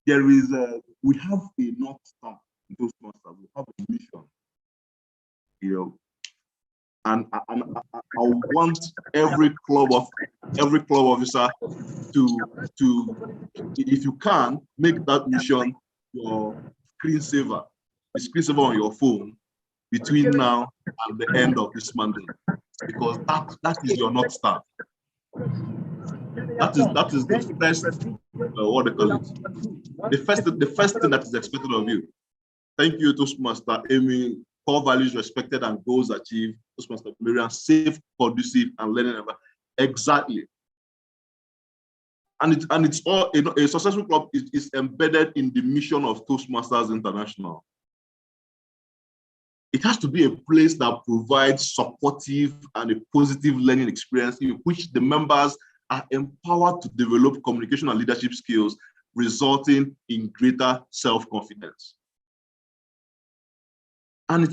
there is we have a North Star in Toastmasters. We have a mission, you know, and I want every club officer to, if you can, make that mission your screensaver, the screensaver on your phone between now and the end of this Monday, because that is your North Star. That is the first what they call it, the first thing that is expected of you. Thank you, Toastmaster Amy. Core values respected and goals achieved. Toastmaster Miriam, safe, conducive, and learning. Exactly. And it's all, you know, a successful club is embedded in the mission of Toastmasters International. It has to be a place that provides supportive and a positive learning experience in which the members are empowered to develop communication and leadership skills, resulting in greater self-confidence. And at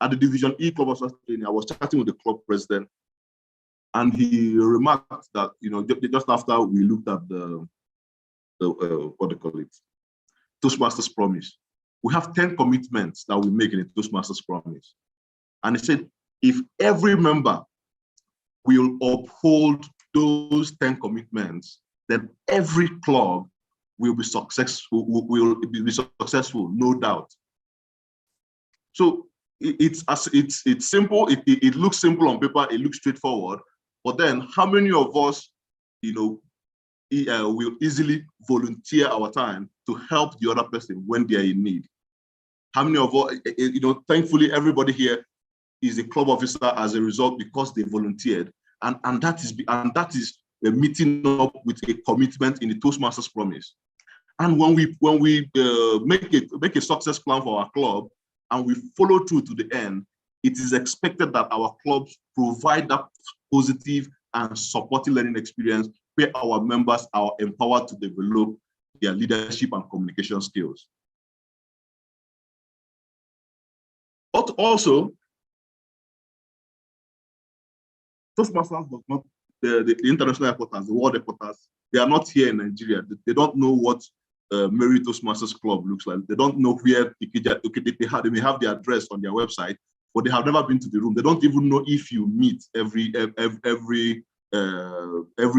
the Division E Club of training, I was chatting with the club president, and he remarked that, you know, just after we looked at the what they call it, Toastmasters Promise, we have 10 commitments that we make in the Toastmasters Promise. And he said, if every member will uphold those 10 commitments, then every club will be successful, no doubt. So it's simple, it looks simple on paper, it looks straightforward, but then how many of us, you know, will easily volunteer our time to help the other person when they are in need? How many of us, you know, thankfully everybody here is a club officer as a result because they volunteered, and that is the meeting up with a commitment in the Toastmasters Promise. And when we make a success plan for our club and we follow through to the end, it is expected that our clubs provide that positive and supportive learning experience where our members are empowered to develop their leadership and communication skills. But also, Toastmasters does not, the international headquarters, the world headquarters, they are not here in Nigeria. They don't know what Mary Toastmasters Club looks like. They don't know where they may have the address on their website, but they have never been to the room. They don't even know if you meet every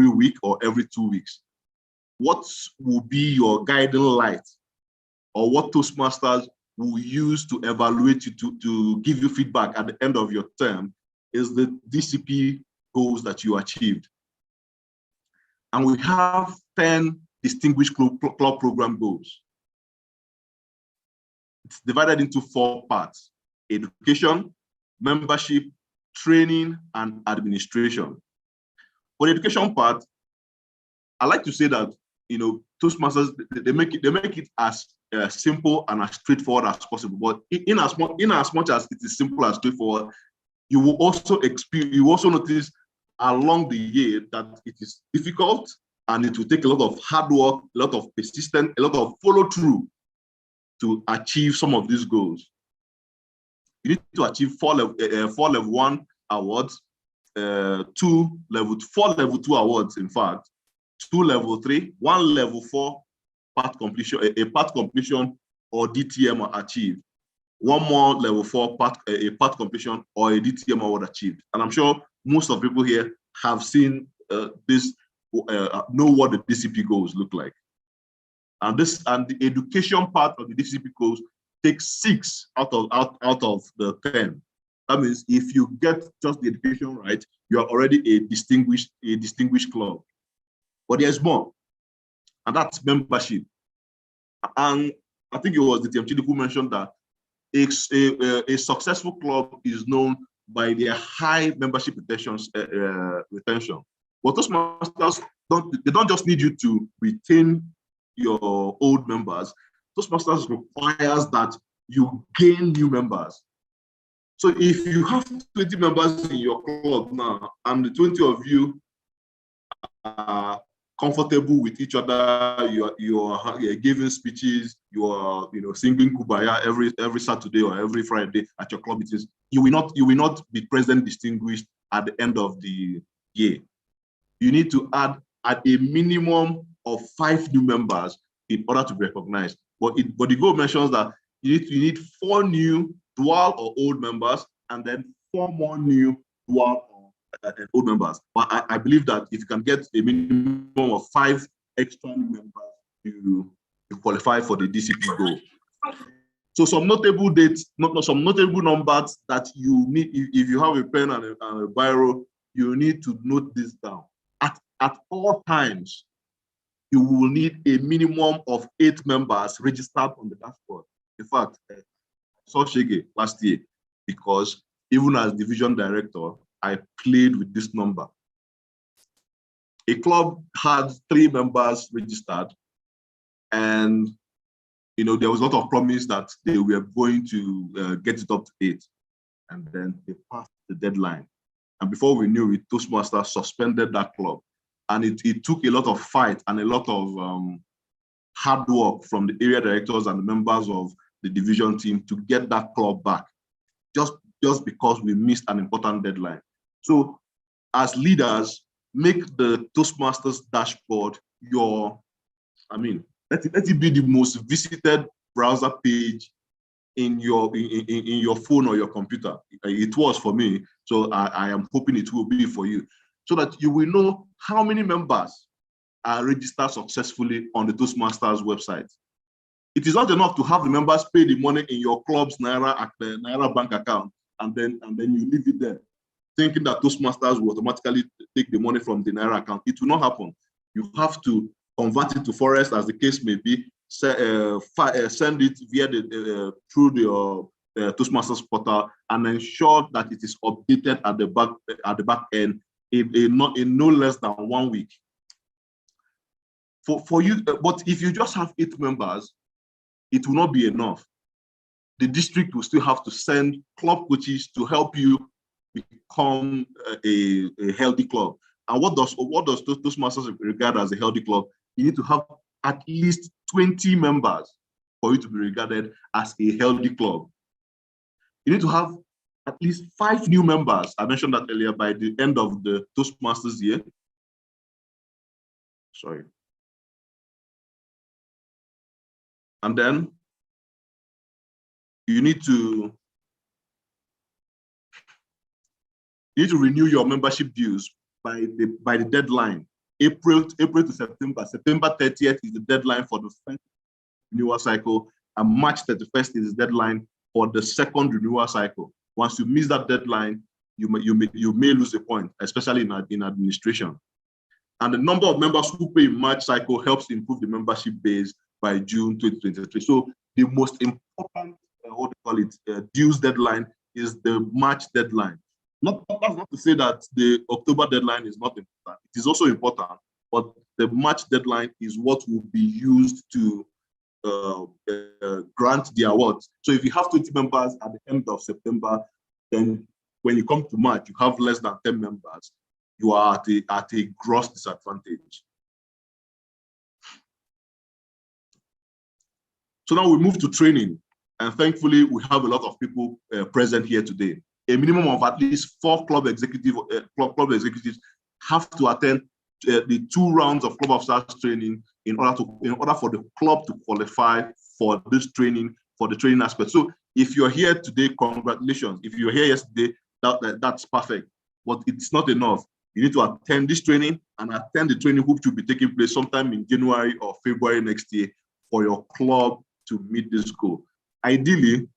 week or every 2 weeks. What will be your guiding light, or what Toastmasters will use to evaluate you, to give you feedback at the end of your term, is the DCP goals that you achieved. And we have 10 distinguished club program goals. It's divided into 4 parts: education, membership, training, and administration. For the education part, I like to say that, you know, Toastmasters, they make it as simple and as straightforward as possible. But in as much as it is simple and straightforward, you will also notice along the year that it is difficult, and it will take a lot of hard work, a lot of persistence, a lot of follow through to achieve some of these goals. You need to achieve 4 level 1 awards, 4 level 2 awards, in fact, 2 level 3, 1 level 4 part completion, a part completion or DTM achieved, 1 more level 4 a part completion or a DTM award achieved. And I'm sure most of the people here have seen this, know what the DCP goals look like. And the education part of the DCP goals takes 6 out of the 10. That means if you get just the education right, you are already a distinguished club. But there's more, and that's membership. And I think it was the TMT who mentioned that a successful club is known by their high membership retention. But Toastmasters don't just need you to retain your old members. Toastmasters requires that you gain new members. So if you have 20 members in your club now, and the 20 of you are comfortable with each other, you're giving speeches, you are singing Kubaya every Saturday or every Friday at your club meetings, you will not be present distinguished at the end of the year. You need to add at a minimum of 5 new members in order to be recognized. But the goal mentions that you need 4 new dual or old members, and then 4 more new dual or old members. But I believe that if you can get a minimum of 5 extra new members, you qualify for the DCP goal. So some notable dates, some notable numbers that you need, if you have a pen and a biro, you need to note this down. At all times, you will need a minimum of 8 members registered on the dashboard. In fact, I saw Shege last year because even as division director, I played with this number. A club had 3 members registered, and there was a lot of promise that they were going to get it up to 8, and then they passed the deadline. And before we knew it, Toastmaster suspended that club. And it took a lot of fight and a lot of hard work from the area directors and the members of the division team to get that club back, just because we missed an important deadline. So as leaders, make the Toastmasters dashboard let it be the most visited browser page in your phone or your computer. It was for me, so I am hoping it will be for you, so that you will know how many members are registered successfully on the Toastmasters website. It is not enough to have the members pay the money in your club's Naira bank account and then you leave it there, thinking that Toastmasters will automatically take the money from the Naira account. It will not happen. You have to convert it to Forest, as the case may be, send it via through your Toastmasters portal, and ensure that it is updated at the back end in no less than 1 week. For you, but if you just have 8 members, it will not be enough. The district will still have to send club coaches to help you become a healthy club. And what does Toastmasters regard as a healthy club? You need to have at least 20 members for you to be regarded as a healthy club. You need to have at least 5 new members. I mentioned that earlier, by the end of the Toastmasters year. Sorry. And then you need to renew your membership dues by the deadline, April to September. September 30th is the deadline for the first renewal cycle, and March 31st is the deadline for the second renewal cycle. Once you miss that deadline, you may lose a point, especially in administration. And the number of members who pay in March cycle helps improve the membership base by June 2023. So the most important, dues deadline is the March deadline. That's not to say that the October deadline is not important. It is also important, but the March deadline is what will be used to grant the awards. So if you have 20 members at the end of September, then when you come to March, you have less than 10 members. You are at a gross disadvantage. So now we move to training, and thankfully we have a lot of people present here today. A minimum of at least 4 club executives have to attend the 2 rounds of club officers training in order for the club to qualify for this training, for the training aspect. So if you're here today, congratulations. If you're here yesterday, that's perfect. But it's not enough. You need to attend this training and attend the training which will be taking place sometime in January or February next year for your club to meet this goal. Ideally,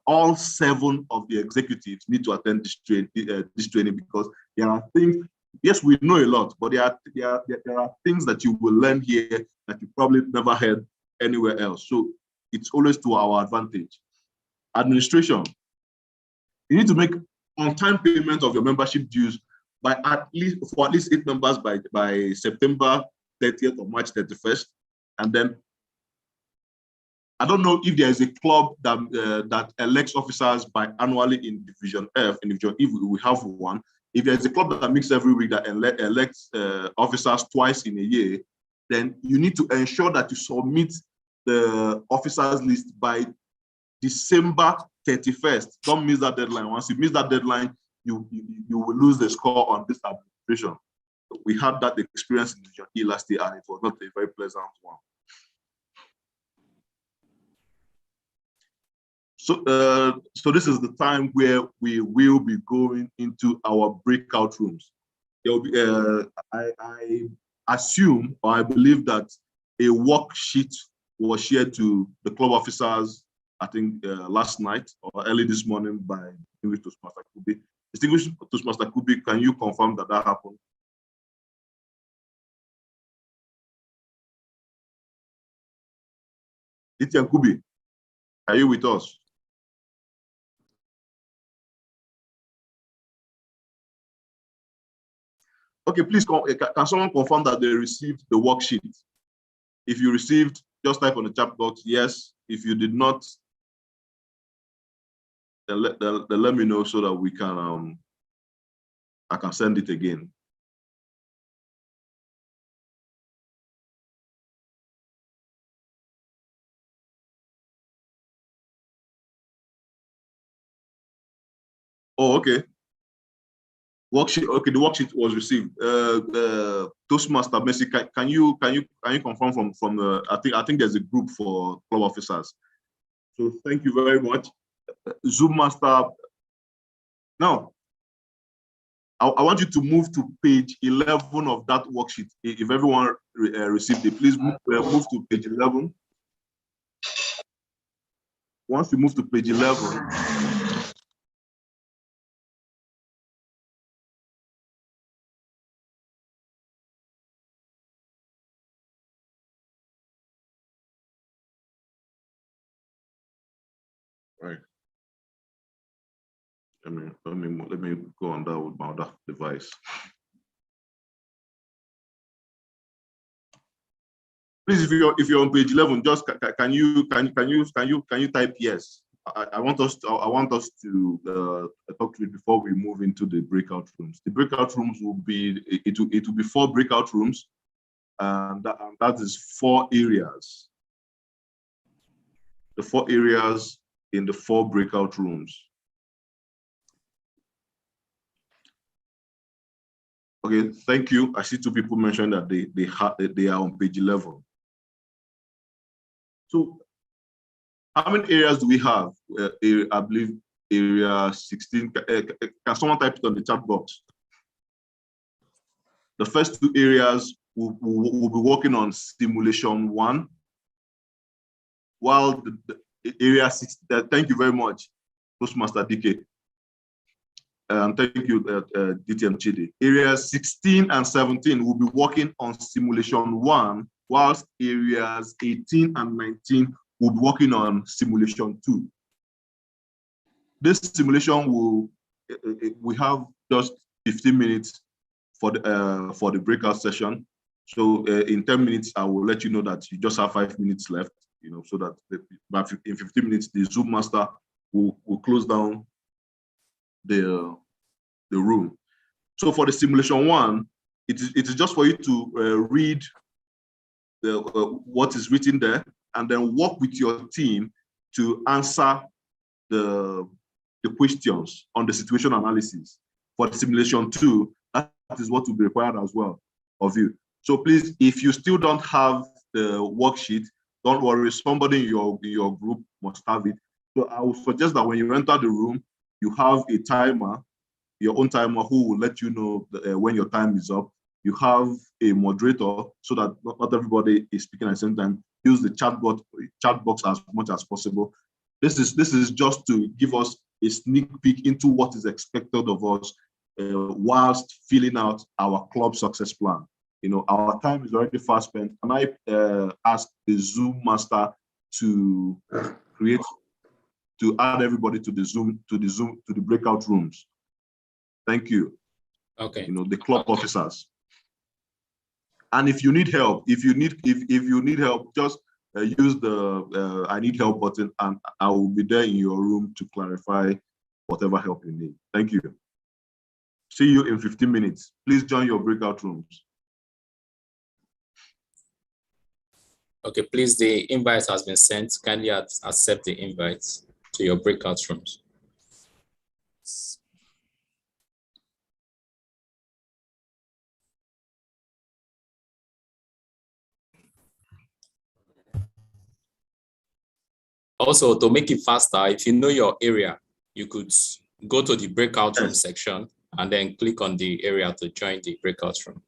all 7 of the executives need to attend this training, because there are things. Yes, we know a lot, but there are things that you will learn here that you probably never heard anywhere else. So it's always to our advantage. Administration, you need to make on-time payment of your membership dues by at least 8 members by September 30th or March 31st. And then I don't know if there is a club that elects officers annually in Division F, and if we have one. If there's a club that meets every week that elects officers twice in a year, then you need to ensure that you submit the officers list by December 31st. Don't miss that deadline. Once you miss that deadline, you will lose the score on this administration. We had that experience in Division E last year, and it was not a very pleasant one. So this is the time where we will be going into our breakout rooms. There will be, I assume, or I believe that a worksheet was shared to the club officers, I think last night or early this morning by Distinguished Toastmaster Kubi. Distinguished Toastmaster Kubi, can you confirm that happened? Etienne Kubi, are you with us? Okay, please, can someone confirm that they received the worksheet? If you received, just type on the chat box, yes. If you did not, then let me know so that we can, I can send it again. Oh, okay. Worksheet. Okay, the worksheet was received. Toastmaster Messi, can you confirm from the? I think there's a group for club officers. So thank you very much, Zoom Master. Now, I want you to move to page 11 of that worksheet. If everyone received it, please move to page 11. Once you move to page 11. Right. Let me go on that with my other device. Please, if you're on page 11, just can you type yes? I want us to talk to it before we move into the breakout rooms. The breakout rooms will be it will be 4 breakout rooms, and that is 4 areas. The 4 areas in the 4 breakout rooms. Okay, thank you. I see 2 people mentioned that they are on page 11. So, how many areas do we have? I believe area 16. Can someone type it on the chat box? The first 2 areas we'll be working on simulation 1, while the area 6. Thank you very much, Toastmaster DK. Thank you, DTM Chidi. Areas 16 and 17 will be working on simulation 1, whilst areas 18 and 19 will be working on simulation 2. This simulation we have just 15 minutes for the breakout session. So in 10 minutes, I will let you know that you just have 5 minutes left, so that in 15 minutes, the Zoom master will close down the room. So for the simulation 1, it is just for you to read what is written there, and then work with your team to answer the questions on the situation analysis. For the simulation 2, that is what will be required as well of you. So please, if you still don't have the worksheet, don't worry, somebody in your group must have it. So I would suggest that when you enter the room, you have a timer, your own timer, who will let you know when your time is up. You have a moderator so that not everybody is speaking at the same time. Use the chat box as much as possible. This is just to give us a sneak peek into what is expected of us whilst filling out our club success plan. our time is already fast spent. Can I ask the Zoom master to add everybody to the breakout rooms? Thank you. Okay. The club officers. And if you need help, if you need help, just use the I need help button, and I will be there in your room to clarify whatever help you need. Thank you. See you in 15 minutes. Please join your breakout rooms. Okay, please, the invite has been sent. Kindly accept the invite to your breakout rooms. Also, to make it faster, if you know your area, you could go to the breakout room section and then click on the area to join the breakout room.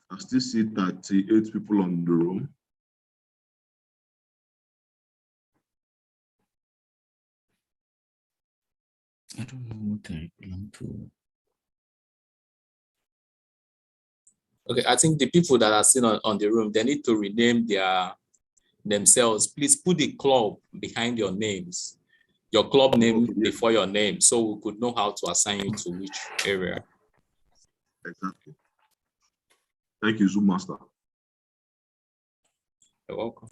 I still see 38 people on the room. I don't know what I belong to. Okay, I think the people that are sitting on the room, they need to rename themselves. Please put the club behind your names, your club name before your name, so we could know how to assign you to which area. Exactly. Thank you, Zoom Master. You're welcome.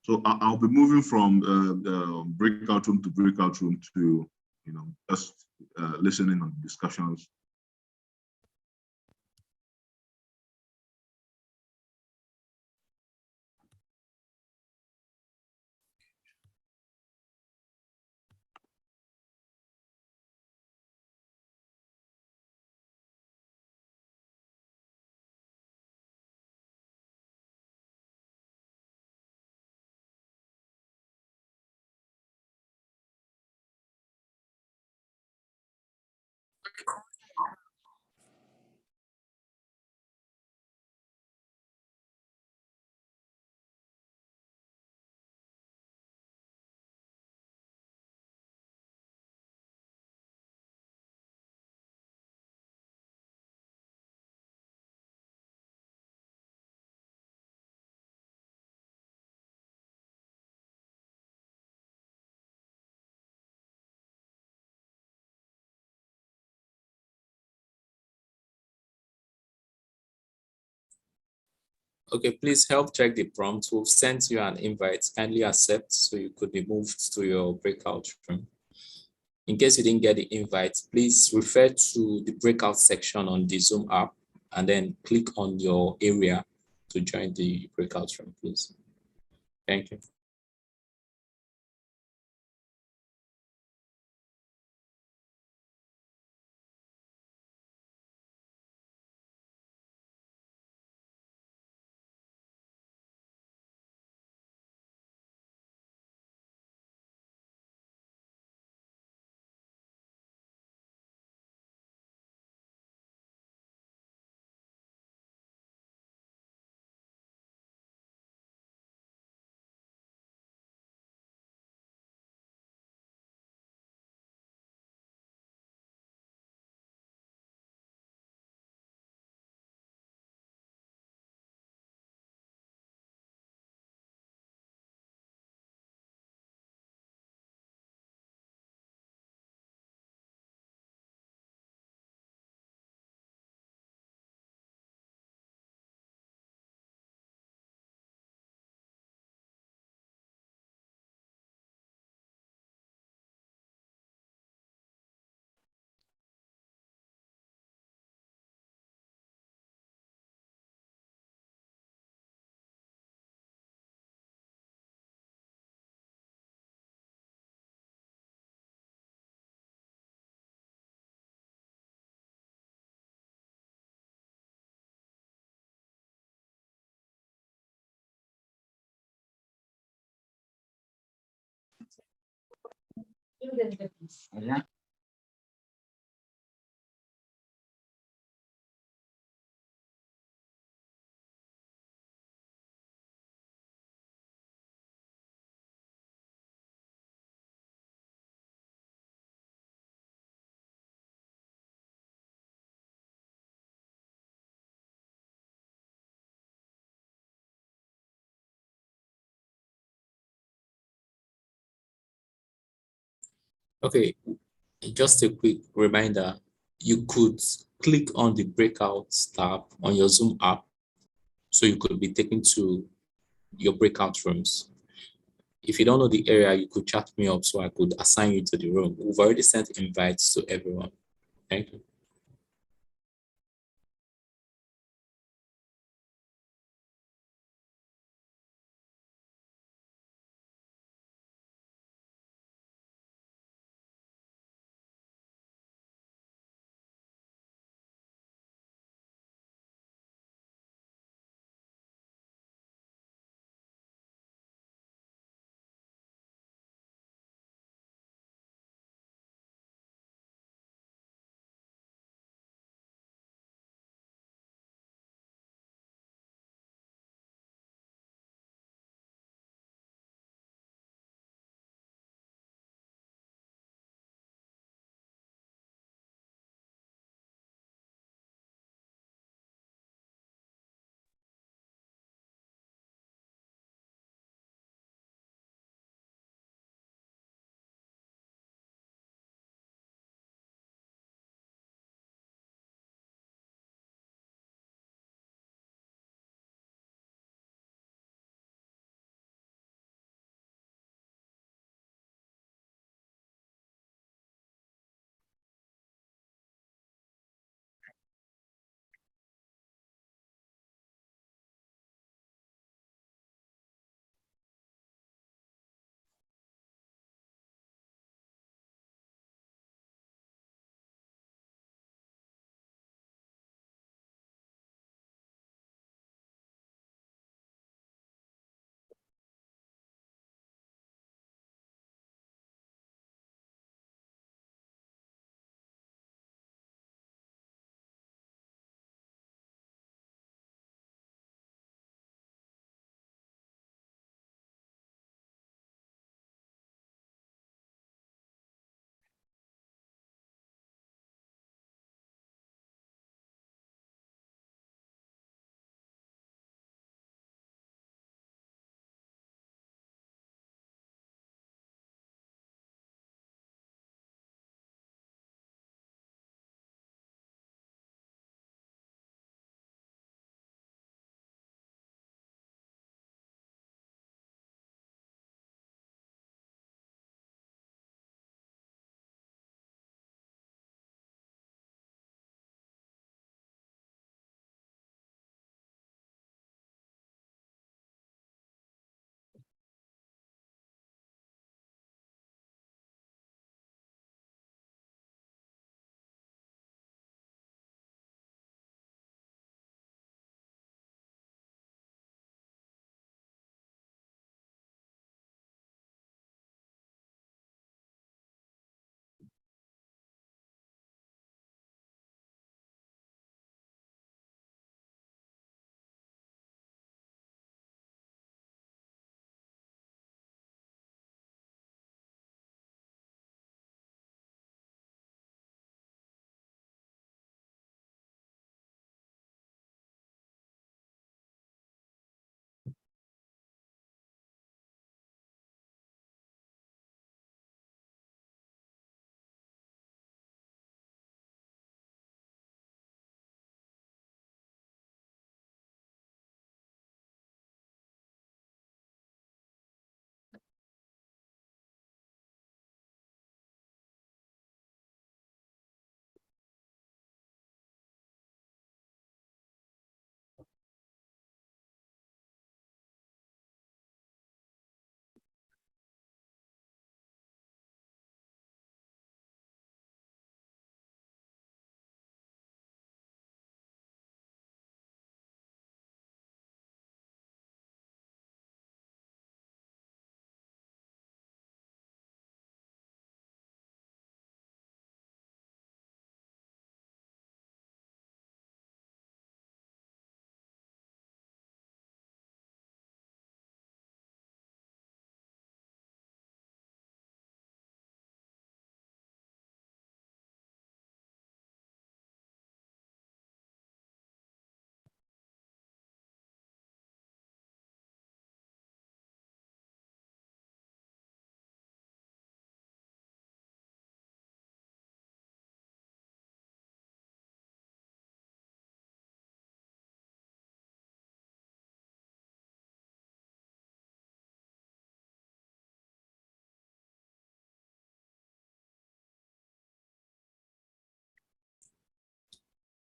So I'll be moving from breakout room to breakout room to, just listening on discussions. Okay, please help check the prompt. We've sent you an invite. Kindly accept so you could be moved to your breakout room. In case you didn't get the invite, please refer to the breakout section on the Zoom app and then click on your area to join the breakout room, please. Thank you. Okay, just a quick reminder, you could click on the breakout tab on your Zoom app, so you could be taken to your breakout rooms. If you don't know the area, you could chat me up so I could assign you to the room. We've already sent invites to everyone. Thank you.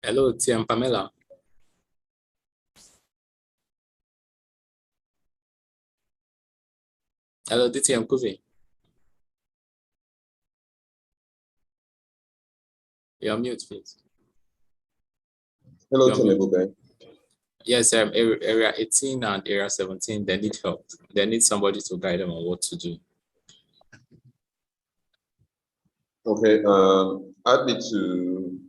Hello, TM Pamela. Hello, DTM Kuvi. You're mute, please. Hello, You're mute. Timothy. Yes, area 18 and area 17, they need help. They need somebody to guide them on what to do. Okay, add me to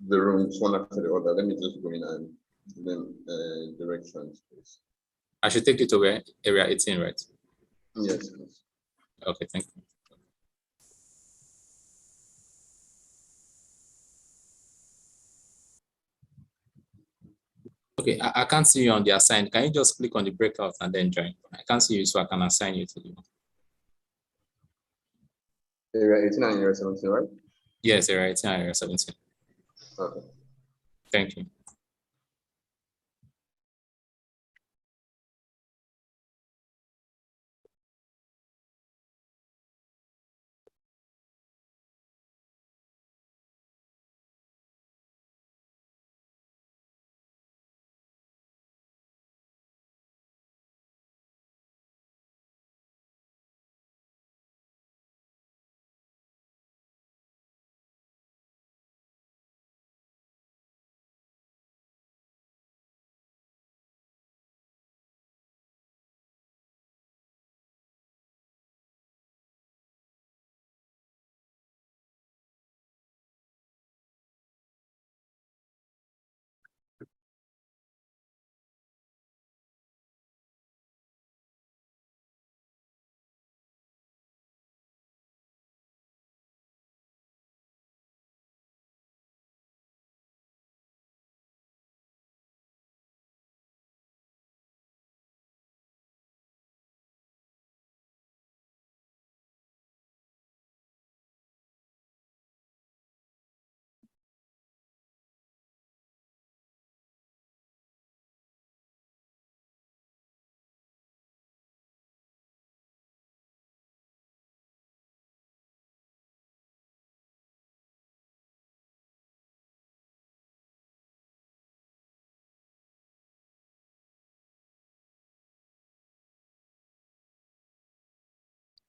the rooms one after the other. Let me just go in and then directions, please. I should take you to where? Area 18, right? Yes, please. Okay, thank you. Okay, I can't see you on the assign. Can you just click on the breakout and then join? I can't see you, so I can assign you to the one. Area 18 and area 17, right? Yes, area 18 and area 17. Okay. Thank you.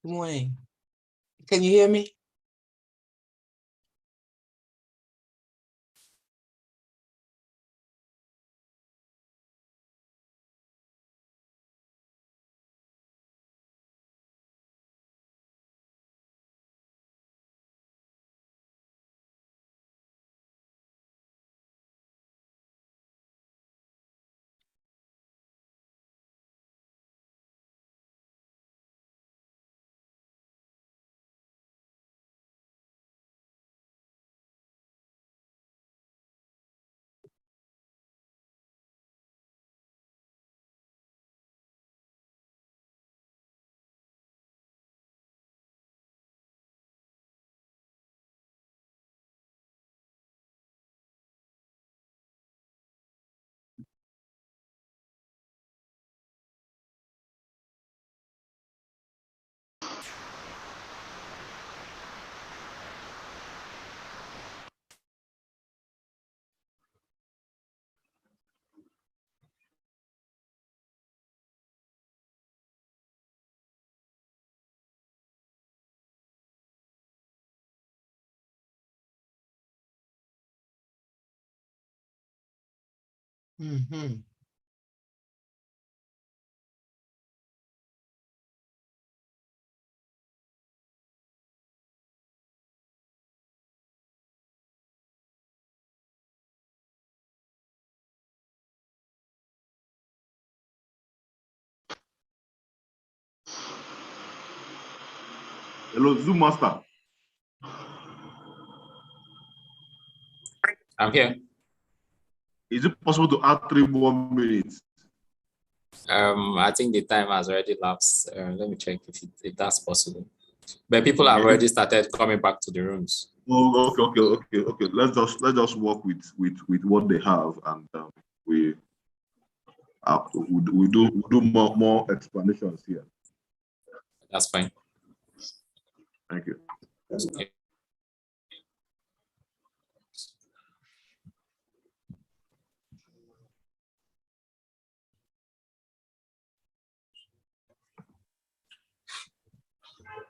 Good morning. Can you hear me? Mm-hmm. Hello, Zoom Master. I'm here. Is it possible to add 3 more minutes? I think the time has already lapsed. Let me check if that's possible. But people have already started coming back to the rooms. Oh, okay. Let's just work with what they have, and we do more explanations here. That's fine. Thank you. Okay.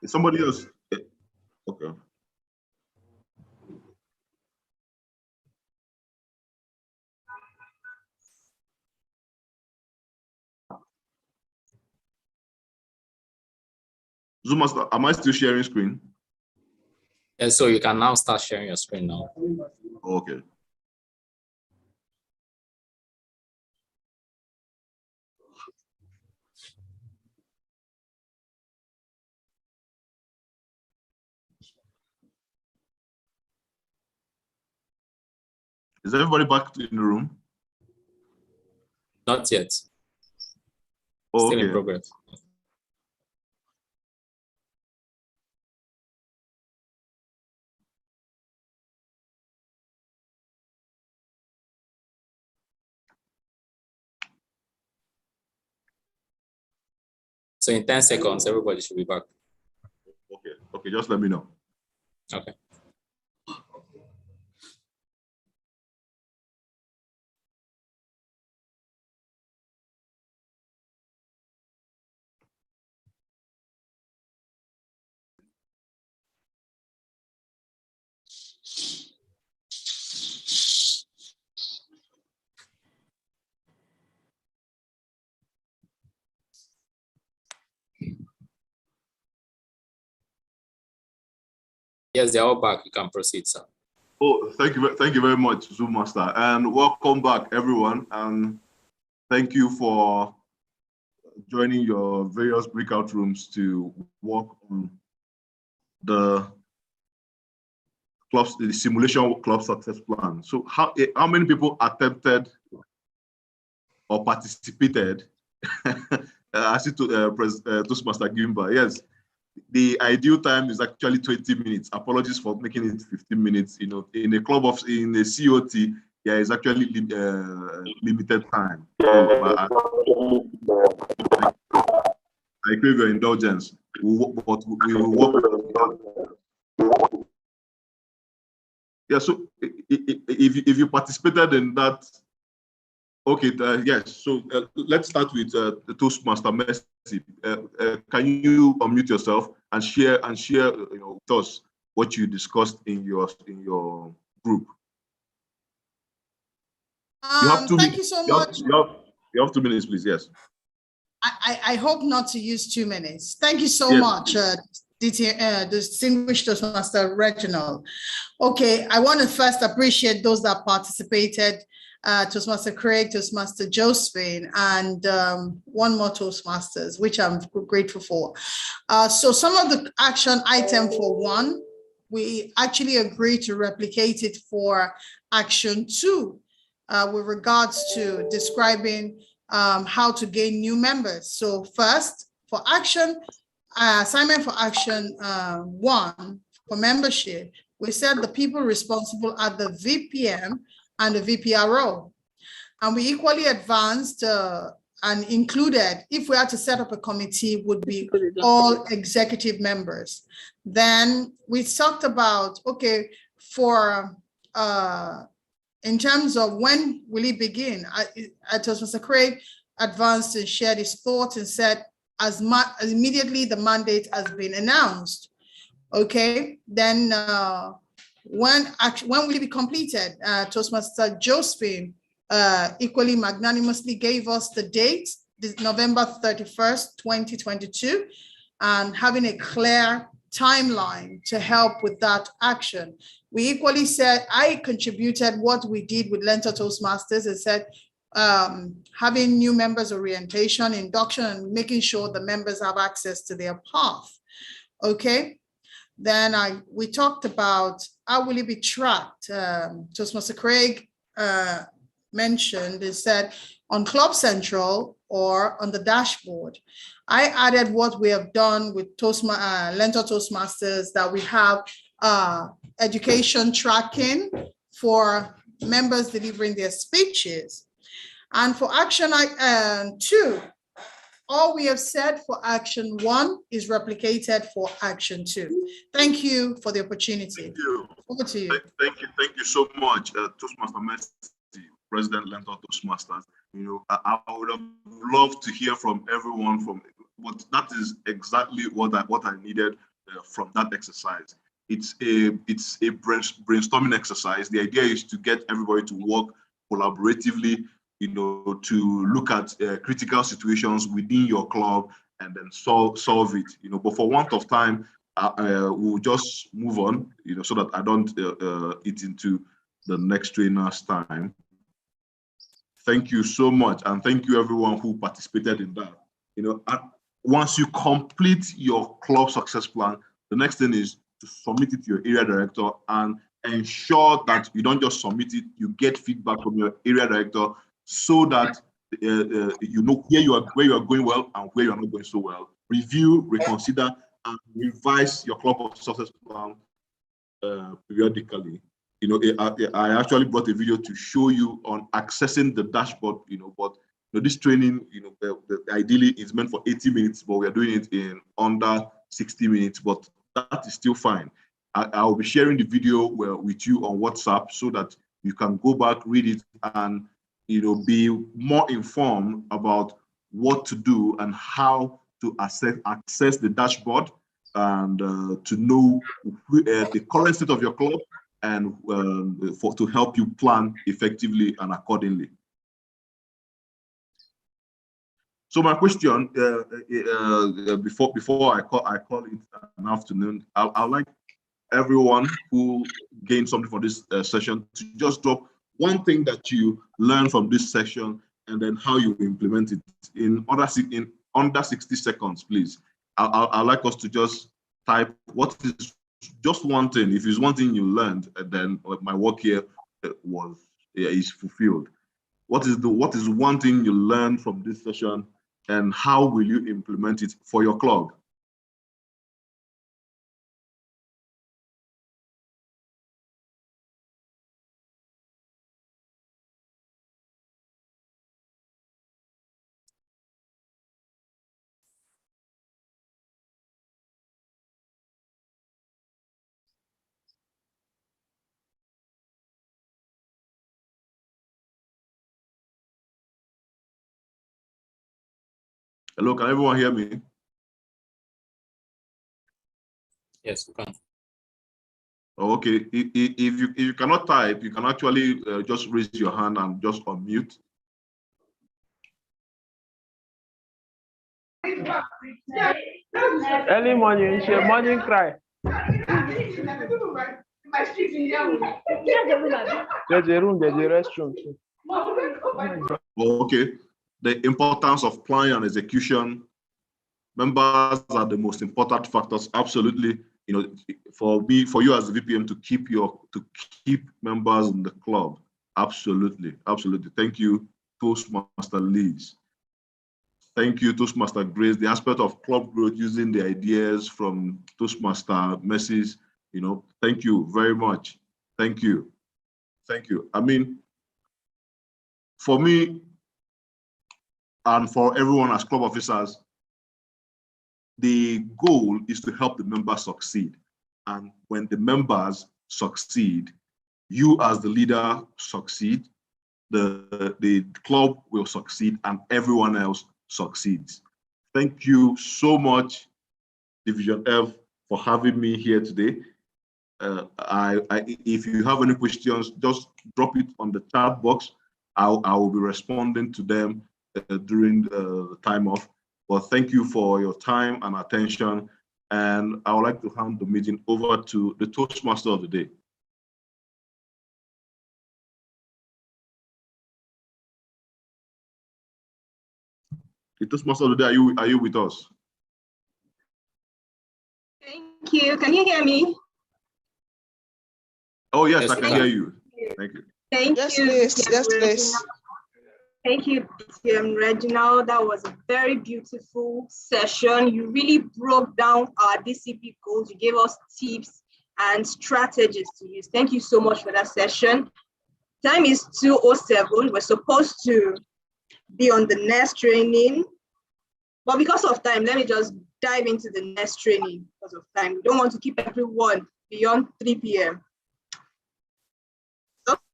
Is somebody else? Okay. Zoom Master, am I still sharing screen? Yeah, so you can now start sharing your screen now. Okay. Is everybody back in the room? Not yet. Oh, Still in okay. progress. So in 10 seconds, everybody should be back. Okay, okay, just let me know. Okay. Yes, they're all back. You can proceed, sir. Oh, thank you very much, Zoom Master, and welcome back, everyone. And thank you for joining your various breakout rooms to work on the simulation club success plan. So, how many people attempted or participated? I see Toastmaster Gimba. Yes. The ideal time is actually 20 minutes. Apologies for making it 15 minutes. You know, in a COT, there is actually limited time. So, I crave your indulgence. But we will work. Yeah. So if you participated in that. Okay, yes. So let's start with the Toastmaster Mercy. Can you unmute yourself and share with us what you discussed in your group? You have 2 minutes. Thank you so much. You have 2 minutes, please. Yes. I hope not to use 2 minutes. Thank you so much, distinguished Toastmaster Reginald. Okay, I want to first appreciate those that participated. Toastmaster Craig, Toastmaster Josephine, and one more Toastmasters, which I'm grateful for. So some of the action item for 1, we actually agreed to replicate it for action 2 with regards to describing how to gain new members. So first, for action, assignment for action 1 for membership, we said the people responsible are the VPM and the VPRO. And we equally advanced and included, if we had to set up a committee, would be all executive members. Then we talked about, okay, for in terms of when will it begin, Toastmaster Craig advanced and shared his thoughts and said, as immediately the mandate has been announced. Okay, then when will it be completed? Toastmaster Josephine equally magnanimously gave us the date, November 31st, 2022, and having a clear timeline to help with that action. We equally said, I contributed what we did with Lento Toastmasters and said, having new members orientation, induction, and making sure the members have access to their path. Okay. Then we talked about how will it be tracked. Toastmaster Craig mentioned is said on Club Central or on the dashboard. I added what we have done with Lento Toastmasters, that we have education tracking for members delivering their speeches. And for action 2, all we have said for action 1 is replicated for action 2. Thank you for the opportunity. Thank you. Over to you. Thank you so much, Toastmaster Mercy, President Lento Toastmasters. You know, I would have loved to hear from everyone but that is exactly what I needed from that exercise. It's a brainstorming exercise. The idea is to get everybody to work collaboratively, to look at critical situations within your club and then solve it. But for want of time, we'll just move on, so that I don't eat into the next trainer's time. Thank you so much, and thank you everyone who participated in that. Once you complete your club success plan, the next thing is to submit it to your area director and ensure that you don't just submit it, you get feedback from your area director so that you know where you are going well and where you are not going so well. Review, reconsider, and revise your club of success plan periodically. I actually brought a video to show you on accessing the dashboard, but this training, ideally is meant for 80 minutes, but we're doing it in under 60 minutes, but that is still fine. I'll be sharing the video with you on WhatsApp so that you can go back, read it, and be more informed about what to do and how to access the dashboard and to know the current state of your club and to help you plan effectively and accordingly. So my question, before I call it an afternoon, I'd like everyone who gained something from this session to just drop one thing that you learned from this session and then how you implement it in under 60 seconds, please. I'd like us to just type what is just one thing. If it's one thing you learned, then my work here is fulfilled. What is one thing you learned from this session, and how will you implement it for your club? Hello, can everyone hear me? Yes, we can. Okay, if you cannot type, you can actually just raise your hand and just unmute. Early morning, morning cry. There's a room, there's a restroom too. Okay, the importance of planning and execution. Members are the most important factors. Absolutely, for you as the VPM to keep members in the club. Absolutely. Thank you, Toastmaster Liz. Thank you, Toastmaster Grace. The aspect of club growth using the ideas from Toastmaster Messi's. Thank you very much. Thank you. I mean, for me and for everyone as club officers, the goal is to help the members succeed. And when the members succeed, you as the leader succeed, the club will succeed, and everyone else succeeds. Thank you so much, Division F, for having me here today. If you have any questions, just drop it on the chat box. I will be responding to them during the time off. But thank you for your time and attention. And I would like to hand the meeting over to the Toastmaster of the day. The Toastmaster of the day, are you with us? Thank you. Can you hear me? Oh, yes, I can hear you. Thank you. Thank you. Yes, please. Thank you, Reginald. That was a very beautiful session. You really broke down our DCP goals. You gave us tips and strategies to use. Thank you so much for that session. Time is 2:07. We're supposed to be on the next training, but because of time, let me just dive into the next training because of time. We don't want to keep everyone beyond 3 p.m.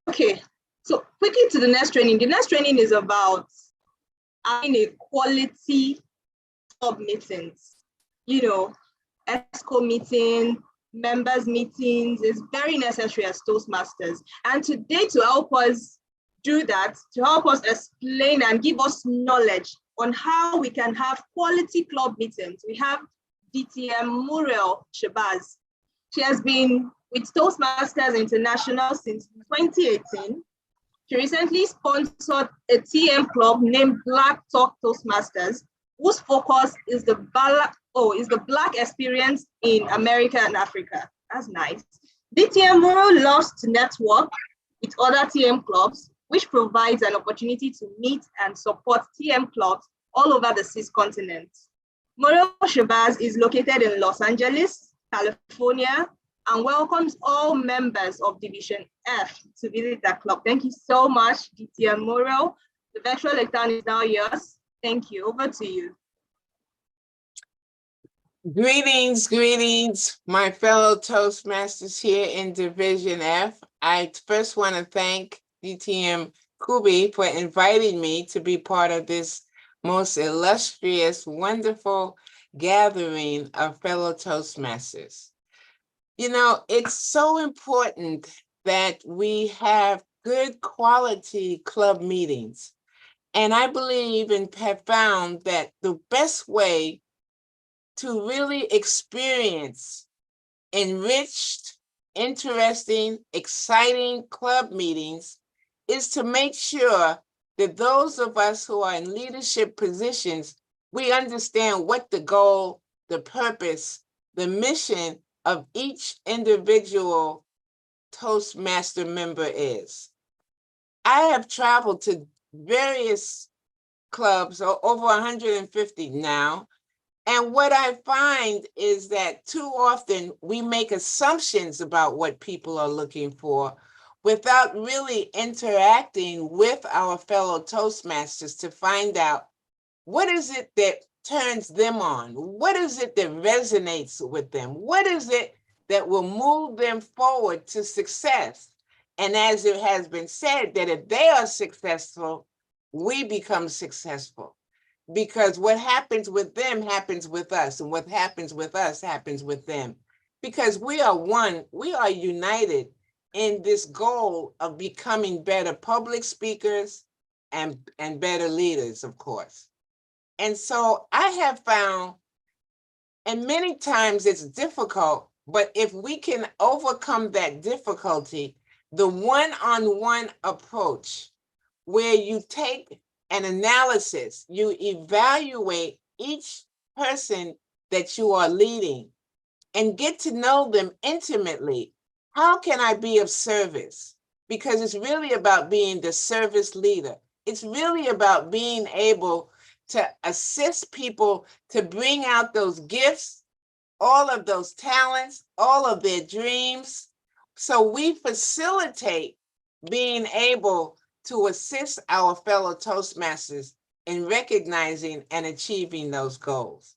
Okay. So quickly to the next training. The next training is about having a quality club meetings. ESCO meeting, members meetings is very necessary as Toastmasters. And today, to help us do that, to help us explain and give us knowledge on how we can have quality club meetings, we have DTM Muriel Shabazz. She has been with Toastmasters International since 2018. She recently sponsored a TM club named Black Talk Toastmasters, whose focus is the Black experience in America and Africa. That's nice. DTM Muriel loves to network with other TM clubs, which provides an opportunity to meet and support TM clubs all over the 6 continents. Muriel Shabazz is located in Los Angeles, California, and welcomes all members of Division F to visit that club. Thank you so much, DTM Muriel. The virtual lectern is now yours. Thank you. Over to you. Greetings, my fellow Toastmasters here in Division F. I first want to thank DTM Kubi for inviting me to be part of this most illustrious, wonderful gathering of fellow Toastmasters. You know, it's so important that we have good quality club meetings. And I believe and have found that the best way to really experience enriched, interesting, exciting club meetings is to make sure that those of us who are in leadership positions, we understand what the goal, the purpose, the mission of each individual Toastmaster member is. I have traveled to various clubs, over 150 now, and what I find is that too often we make assumptions about what people are looking for without really interacting with our fellow Toastmasters to find out what is it that turns them on? What is it that resonates with them? What is it that will move them forward to success? And as it has been said, that if they are successful, we become successful. Because what happens with them happens with us, and what happens with us happens with them. Because we are one, we are united in this goal of becoming better public speakers and better leaders, of course. And so I have found, and many times it's difficult, but if we can overcome that difficulty, the one-on-one approach where you take an analysis, you evaluate each person that you are leading and get to know them intimately. How can I be of service? Because it's really about being the service leader. It's really about being able to assist people to bring out those gifts, all of those talents, all of their dreams. So we facilitate being able to assist our fellow Toastmasters in recognizing and achieving those goals.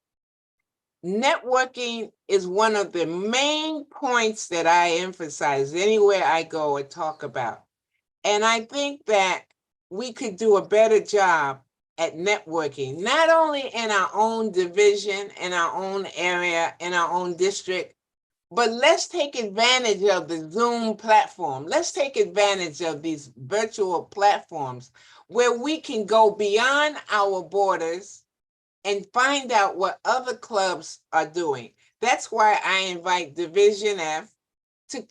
Networking is one of the main points that I emphasize anywhere I go or talk about. And I think that we could do a better job at networking, not only in our own division, in our own area, in our own district, but let's take advantage of the Zoom platform. Let's take advantage of these virtual platforms where we can go beyond our borders and find out what other clubs are doing. That's why I invite Division F to,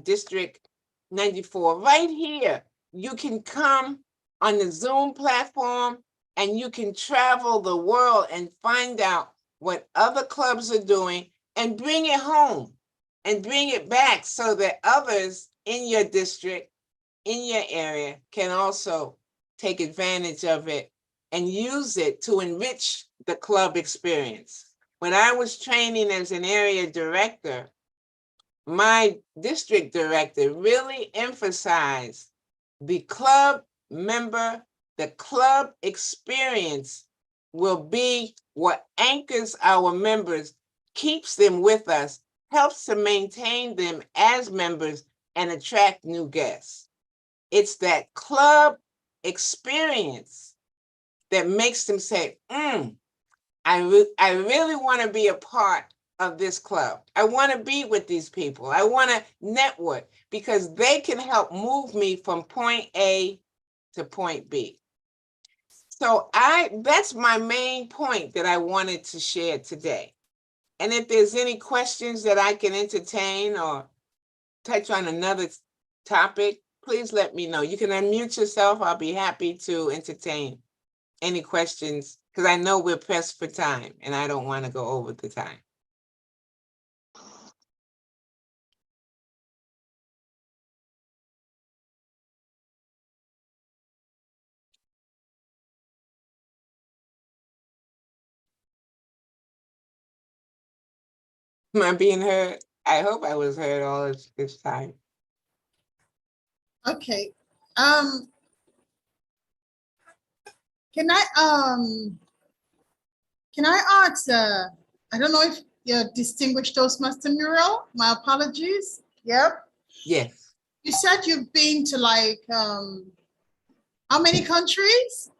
District 94 right here. You can come on the Zoom platform and you can travel the world and find out what other clubs are doing and bring it home and bring it back so that others in your district, in your area, can also take advantage of it and use it to enrich the club experience. When I was training as an area director, my district director really emphasized the club member, the club experience will be what anchors our members, keeps them with us, helps to maintain them as members and attract new guests. It's that club experience that makes them say, I really want to be a part of this club. I want to be with these people. I want to network because they can help move me from point A to point B. So that's my main point that I wanted to share today. And if there's any questions that I can entertain or touch on another topic, please let me know. You can unmute yourself. I'll be happy to entertain any questions because I know we're pressed for time and I don't want to go over the time. Am I being heard? I hope I was heard all this time. Okay. Can I ask, I don't know if you're distinguished Toastmaster Mural, my apologies. Yep. Yes. You said you've been to like, how many countries?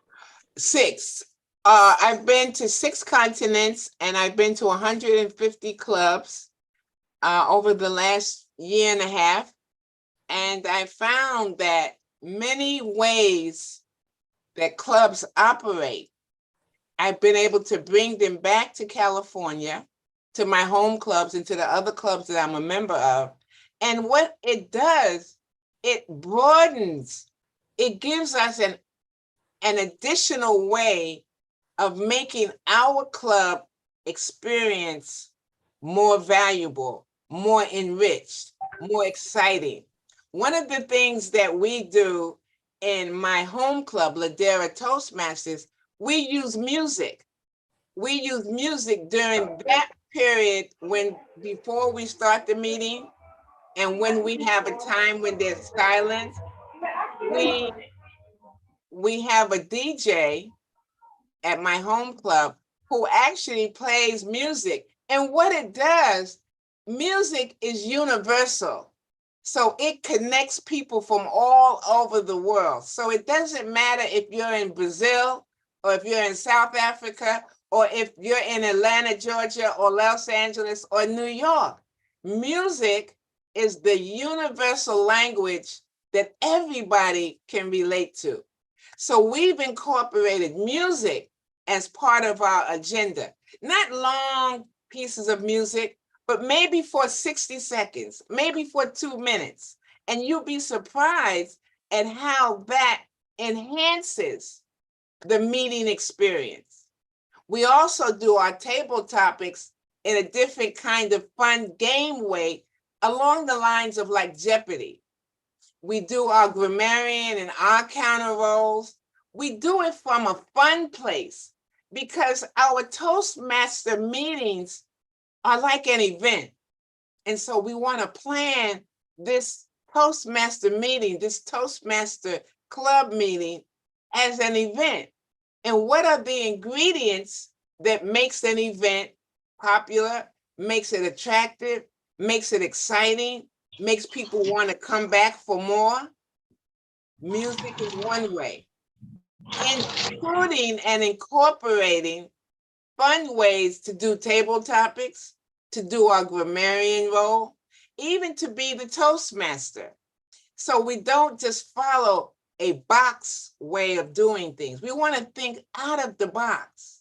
6. I've been to 6 continents and I've been to 150 clubs over the last year and a half. And I found that many ways that clubs operate, I've been able to bring them back to California, to my home clubs and to the other clubs that I'm a member of. And what it does, it broadens, it gives us an additional way of making our club experience more valuable, more enriched, more exciting. One of the things that we do in my home club, Ladera Toastmasters, we use music. We use music during that period before we start the meeting and when we have a time when there's silence. We have a DJ at my home club who actually plays music. And what it does, music is universal. So it connects people from all over the world. So it doesn't matter if you're in Brazil or if you're in South Africa or if you're in Atlanta, Georgia or Los Angeles or New York. Music is the universal language that everybody can relate to. So we've incorporated music as part of our agenda, not long pieces of music, but maybe for 60 seconds, maybe for 2 minutes. And you'll be surprised at how that enhances the meeting experience. We also do our table topics in a different kind of fun game way along the lines of like Jeopardy. We do our grammarian and our counter roles. We do it from a fun place because our Toastmaster meetings are like an event. And so we want to plan this Toastmaster meeting, this Toastmaster club meeting as an event. And what are the ingredients that makes an event popular, makes it attractive, makes it exciting, makes people want to come back for more? Music is one way. Including and incorporating fun ways to do table topics, to do our grammarian role, even to be the Toastmaster. So we don't just follow a box way of doing things. We want to think out of the box.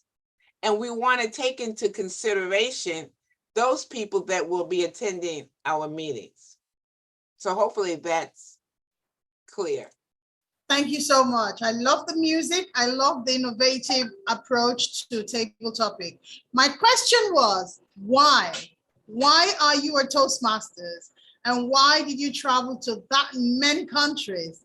And we want to take into consideration those people that will be attending our meetings. So hopefully that's clear. Thank you so much. I love the music. I love the innovative approach to table topic. My question was, why? Why are you a Toastmasters? And why did you travel to that many countries?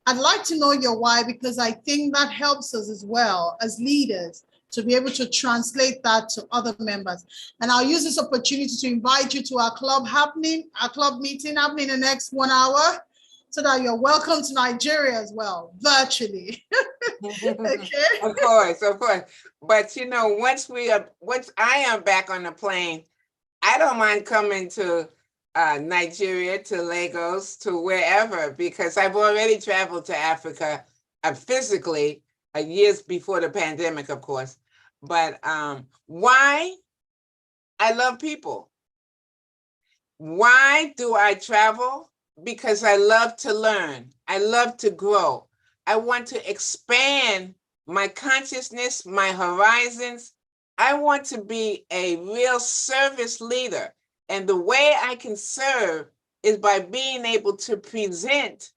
I'd like to know your why, because I think that helps us as well as leaders to be able to translate that to other members. And I'll use this opportunity to invite you to our club meeting happening in the next 1 hour, so that you're welcome to Nigeria as well, virtually. Okay. Of course. But you know, once I am back on the plane, I don't mind coming to Nigeria, to Lagos, to wherever, because I've already traveled to Africa physically years before the pandemic, of course. But why? I love people. Why do I travel? Because I love to learn. I love to grow. I want to expand my consciousness, my horizons. I want to be a real service leader. And the way I can serve is by being able to present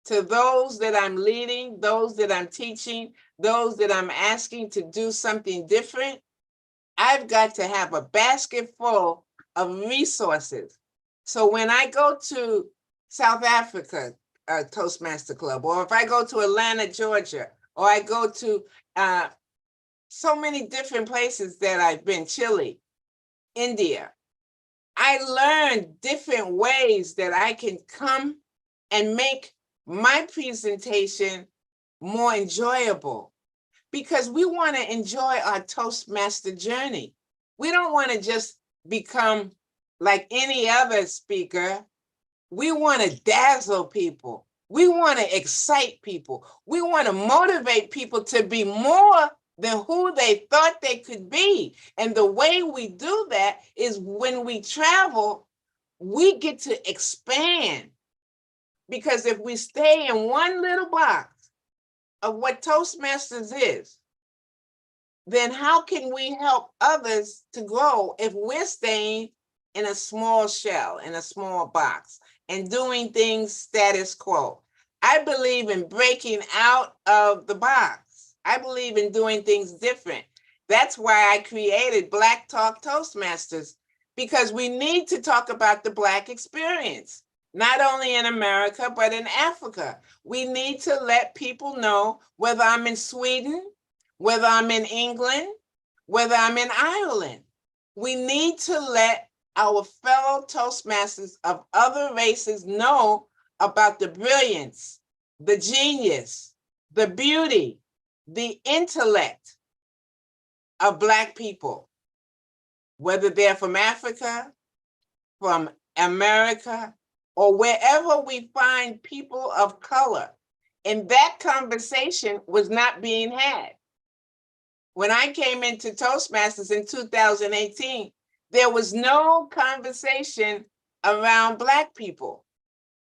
to those that I'm leading, those that I'm teaching, those that I'm asking to do something different. I've got to have a basket full of resources. So when I go to South Africa, Toastmaster Club, or if I go to Atlanta, Georgia, or I go to so many different places that I've been, Chile, India, I learned different ways that I can come and make my presentation more enjoyable, because we want to enjoy our Toastmaster journey. We don't want to just become like any other speaker. We want to dazzle people. We want to excite people. We want to motivate people to be more than who they thought they could be. And the way we do that is when we travel, we get to expand. Because if we stay in one little box of what Toastmasters is, then how can we help others to grow if we're staying in a small shell, in a small box, and doing things status quo? I believe in breaking out of the box. I believe in doing things different. That's why I created Black Talk Toastmasters, because we need to talk about the Black experience, not only in America, but in Africa. We need to let people know, whether I'm in Sweden, whether I'm in England, whether I'm in Ireland, we need to let our fellow Toastmasters of other races know about the brilliance, the genius, the beauty, the intellect of Black people, whether they're from Africa, from America, or wherever we find people of color. And that conversation was not being had. When I came into Toastmasters in 2018, there was no conversation around Black people.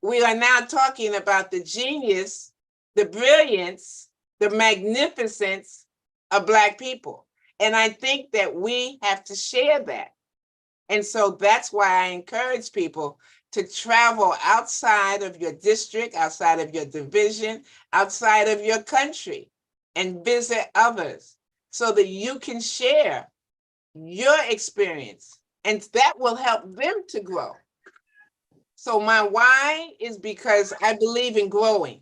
We are now talking about the genius, the brilliance, the magnificence of Black people. And I think that we have to share that. And so that's why I encourage people to travel outside of your district, outside of your division, outside of your country, and visit others so that you can share your experience, and that will help them to grow. So my why is because I believe in growing.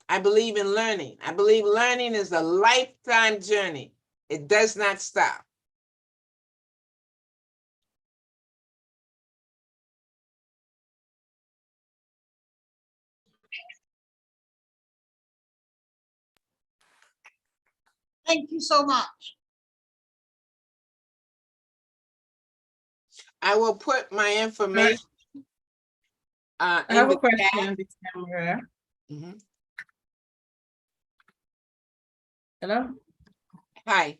I believe in learning. I believe learning is a lifetime journey. It does not stop. Thank you so much. I will put my information. I have a question this camera. Hello? Hi.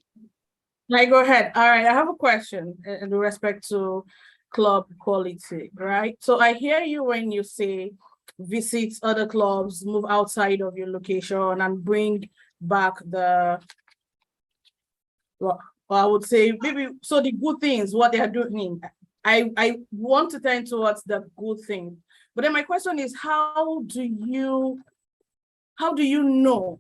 Hi, go ahead. All right, I have a question in respect to club quality, right? So I hear you when you say visit other clubs, move outside of your location and bring back the, well, I would say maybe, so the good things, what they are doing. I want to turn towards the good thing. But then my question is, how do you know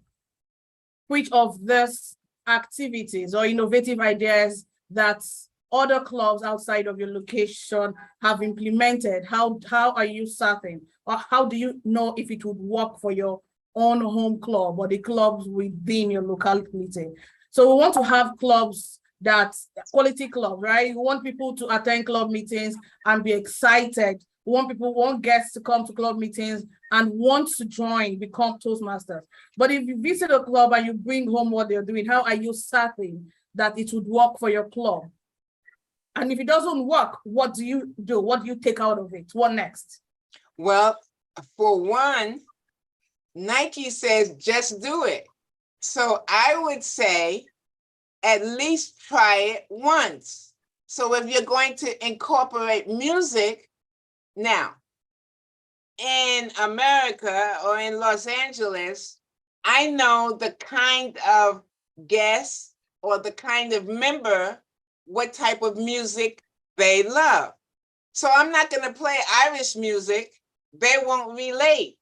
which of these activities or innovative ideas that other clubs outside of your location have implemented? How are you certain, or how do you know if it would work for your own home club or the clubs within your locality? So we want to have clubs that's quality club, right? We want people to attend club meetings and be excited. We want guests to come to club meetings and want to join, become Toastmasters. But if you visit a club and you bring home what they're doing, how are you certain that it would work for your club? And if it doesn't work, what do you do? What do you take out of it? What next? Well, for one, Nike says just do it. So I would say at least try it once. So if you're going to incorporate music, now, in America or in Los Angeles, I know the kind of guest or the kind of member, what type of music they love. So I'm not going to play Irish music. They won't relate,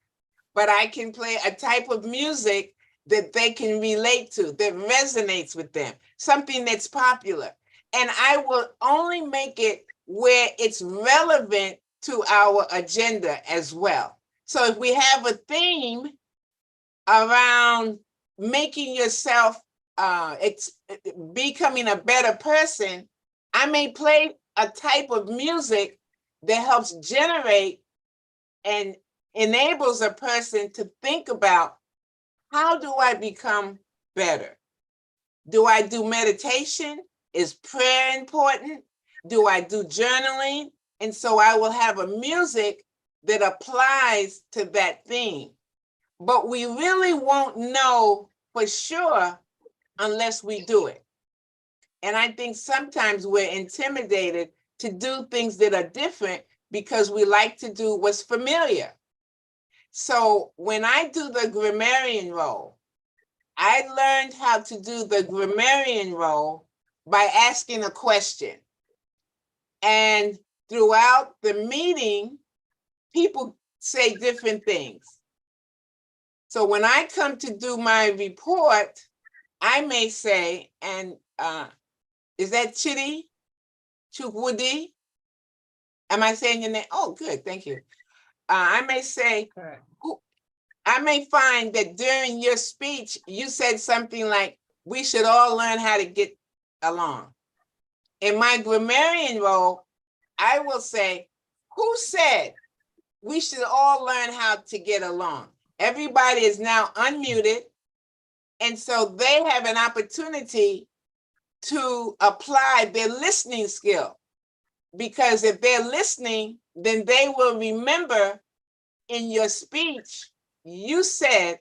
but I can play a type of music that they can relate to, that resonates with them, something that's popular. And I will only make it where it's relevant to our agenda as well. So if we have a theme around making yourself becoming a better person, I may play a type of music that helps generate and enables a person to think about, how do I become better? Do I do meditation? Is prayer important? Do I do journaling? And so I will have a music that applies to that theme. But we really won't know for sure unless we do it. And I think sometimes we're intimidated to do things that are different because we like to do what's familiar. So when I do the grammarian role, I learned how to do the grammarian role by asking a question. And throughout the meeting, people say different things. So when I come to do my report, I may say, and is that Chidi? Chukwudi? Am I saying your name? Oh, good, thank you. I may say, I may find that during your speech, you said something like, we should all learn how to get along. In my grammarian role, I will say, who said we should all learn how to get along? Everybody is now unmuted. And so they have an opportunity to apply their listening skill. Because if they're listening, then they will remember in your speech, you said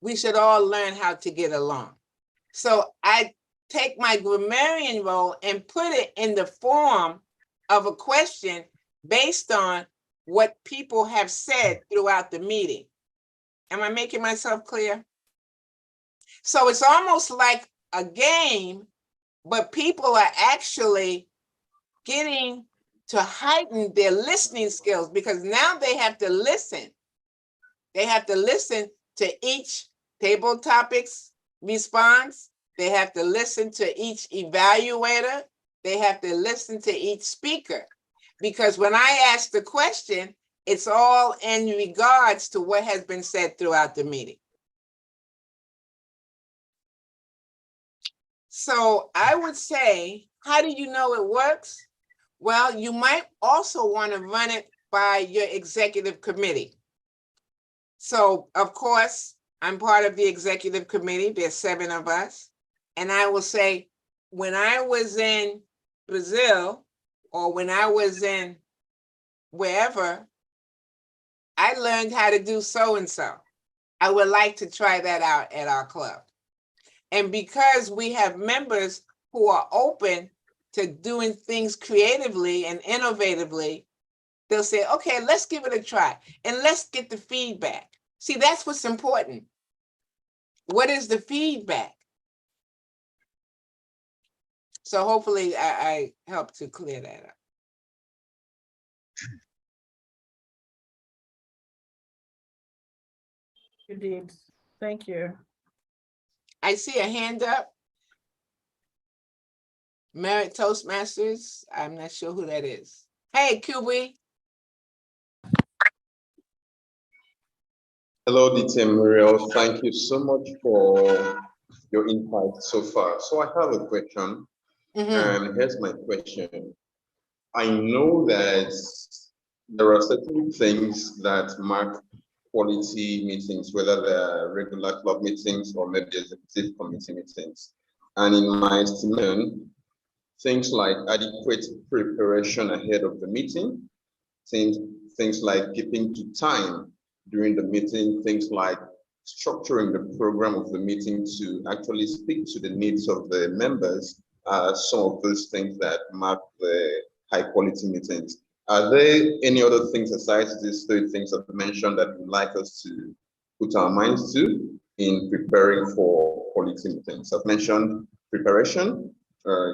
we should all learn how to get along. So I take my grammarian role and put it in the form of a question based on what people have said throughout the meeting. Am I making myself clear? So it's almost like a game, but people are actually getting to heighten their listening skills because now they have to listen. They have to listen to each table topics response. They have to listen to each evaluator. They have to listen to each speaker. Because when I ask the question, it's all in regards to what has been said throughout the meeting. So I would say, how do you know it works? Well, you might also want to run it by your executive committee. So, of course, I'm part of the executive committee. There's 7 of us. And I will say, when I was in Brazil or when I was in wherever, I learned how to do so-and-so. I would like to try that out at our club. And because we have members who are open to doing things creatively and innovatively, they'll say, okay, let's give it a try and let's get the feedback. See, that's what's important. What is the feedback? So hopefully I helped to clear that up. You did. Thank you. I see a hand up. Merit Toastmasters. I'm not sure who that is. Hey, QB. Hello, DTM Muriel. Thank you so much for your insight so far. So I have a question, and here's my question. I know that there are certain things that mark quality meetings, whether they're regular club meetings or maybe executive committee meetings. And in my estimation, things like adequate preparation ahead of the meeting, things like keeping to time during the meeting, things like structuring the program of the meeting to actually speak to the needs of the members some of those things that mark the high quality meetings. Are there any other things aside these three things I've mentioned that you'd like us to put our minds to in preparing for quality meetings? I've mentioned preparation,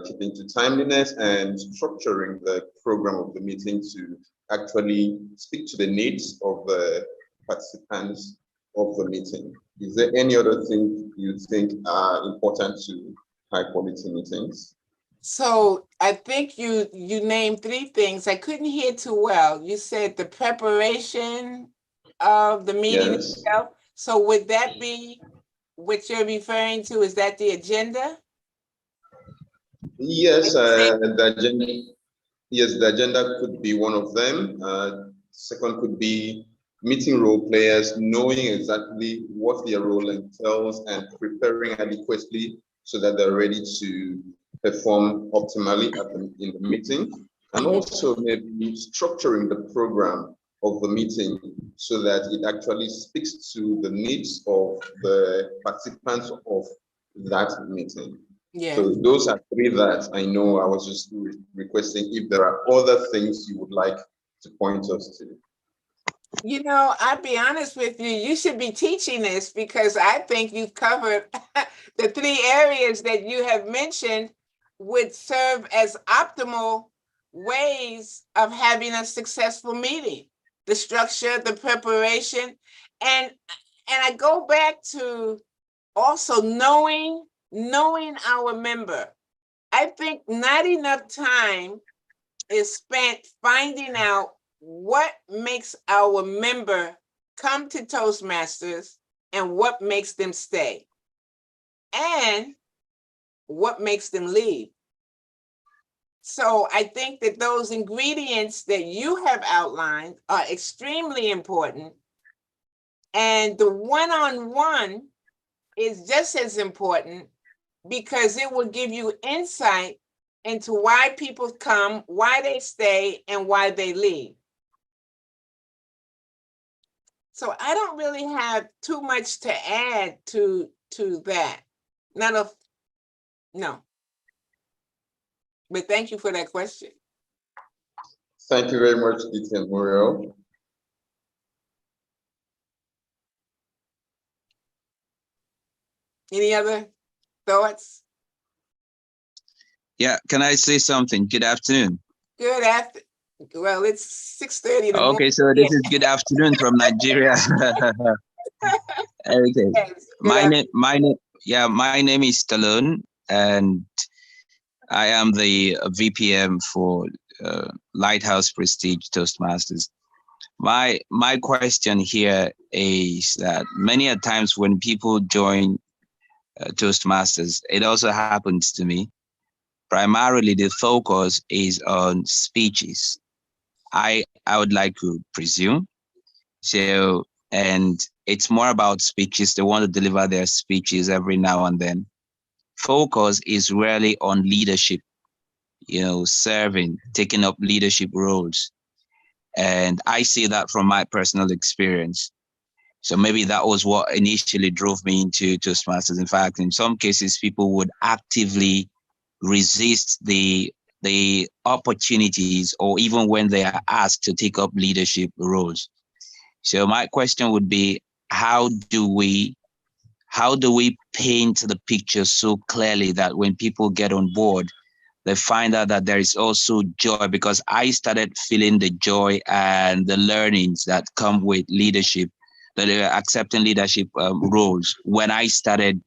keeping to timeliness, and structuring the program of the meeting to actually speak to the needs of the participants of the meeting. Is there any other thing you think are important to high quality meetings? So I think you named three things. I couldn't hear too well. You said the preparation of the meeting itself. So would that be what you're referring to? Is that the agenda? Yes, the agenda. Yes, the agenda could be one of them. Second could be meeting role players, knowing exactly what their role entails and preparing adequately so that they're ready to perform optimally in the meeting. And also maybe structuring the program of the meeting so that it actually speaks to the needs of the participants of that meeting. Yeah. So those are three that I know. I was just requesting if there are other things you would like to point us to. You know, I'll be honest with you, you should be teaching this because I think you've covered the three areas that you have mentioned would serve as optimal ways of having a successful meeting. The structure, the preparation, and I go back to also knowing our member. I think not enough time is spent finding out what makes our member come to Toastmasters and what makes them stay and what makes them leave. So I think that those ingredients that you have outlined are extremely important. And the one-on-one is just as important because it will give you insight into why people come, why they stay, and why they leave. So I don't really have too much to add to that. No. But thank you for that question. Thank you very much, DTM Muriel. Any other thoughts? Yeah, can I say something? Good afternoon. Good afternoon. Well, it's 6:30 in the morning. Okay, so this is good afternoon from Nigeria. Okay. My name is Stallone, and I am the VPM for Lighthouse Prestige Toastmasters. My question here is that many a times when people join Toastmasters, it also happens to me. Primarily, the focus is on speeches. I would like to presume. So, and it's more about speeches. They want to deliver their speeches every now and then. Focus is really on leadership, serving, taking up leadership roles. And I see that from my personal experience. So maybe that was what initially drove me into Toastmasters. In fact, in some cases, people would actively resist the opportunities, or even when they are asked to take up leadership roles. So my question would be, how do we paint the picture so clearly that when people get on board, they find out that there is also joy? Because I started feeling the joy and the learnings that come with leadership, accepting leadership roles when I started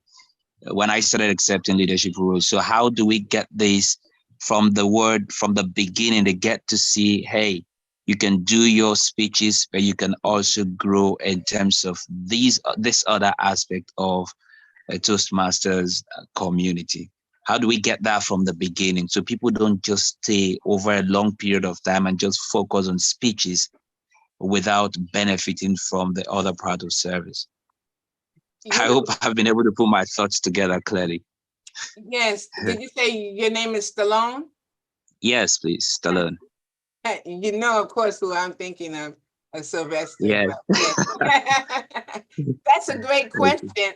accepting leadership roles. So how do we get this from the beginning? They get to see, hey, you can do your speeches, but you can also grow in terms of this other aspect of a Toastmasters community. How do we get that from the beginning so people don't just stay over a long period of time and just focus on speeches without benefiting from the other part of service? I hope I've been able to put my thoughts together clearly. Yes. Did you say your name is Stallone? Yes, please, Stallone. You know, of course, who I'm thinking of, Sylvester. Yes. That's a great question.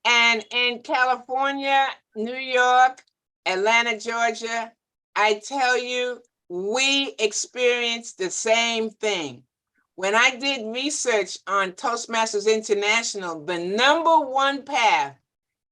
And in California, New York, Atlanta, Georgia, I tell you, we experienced the same thing. When I did research on Toastmasters International, the #1 path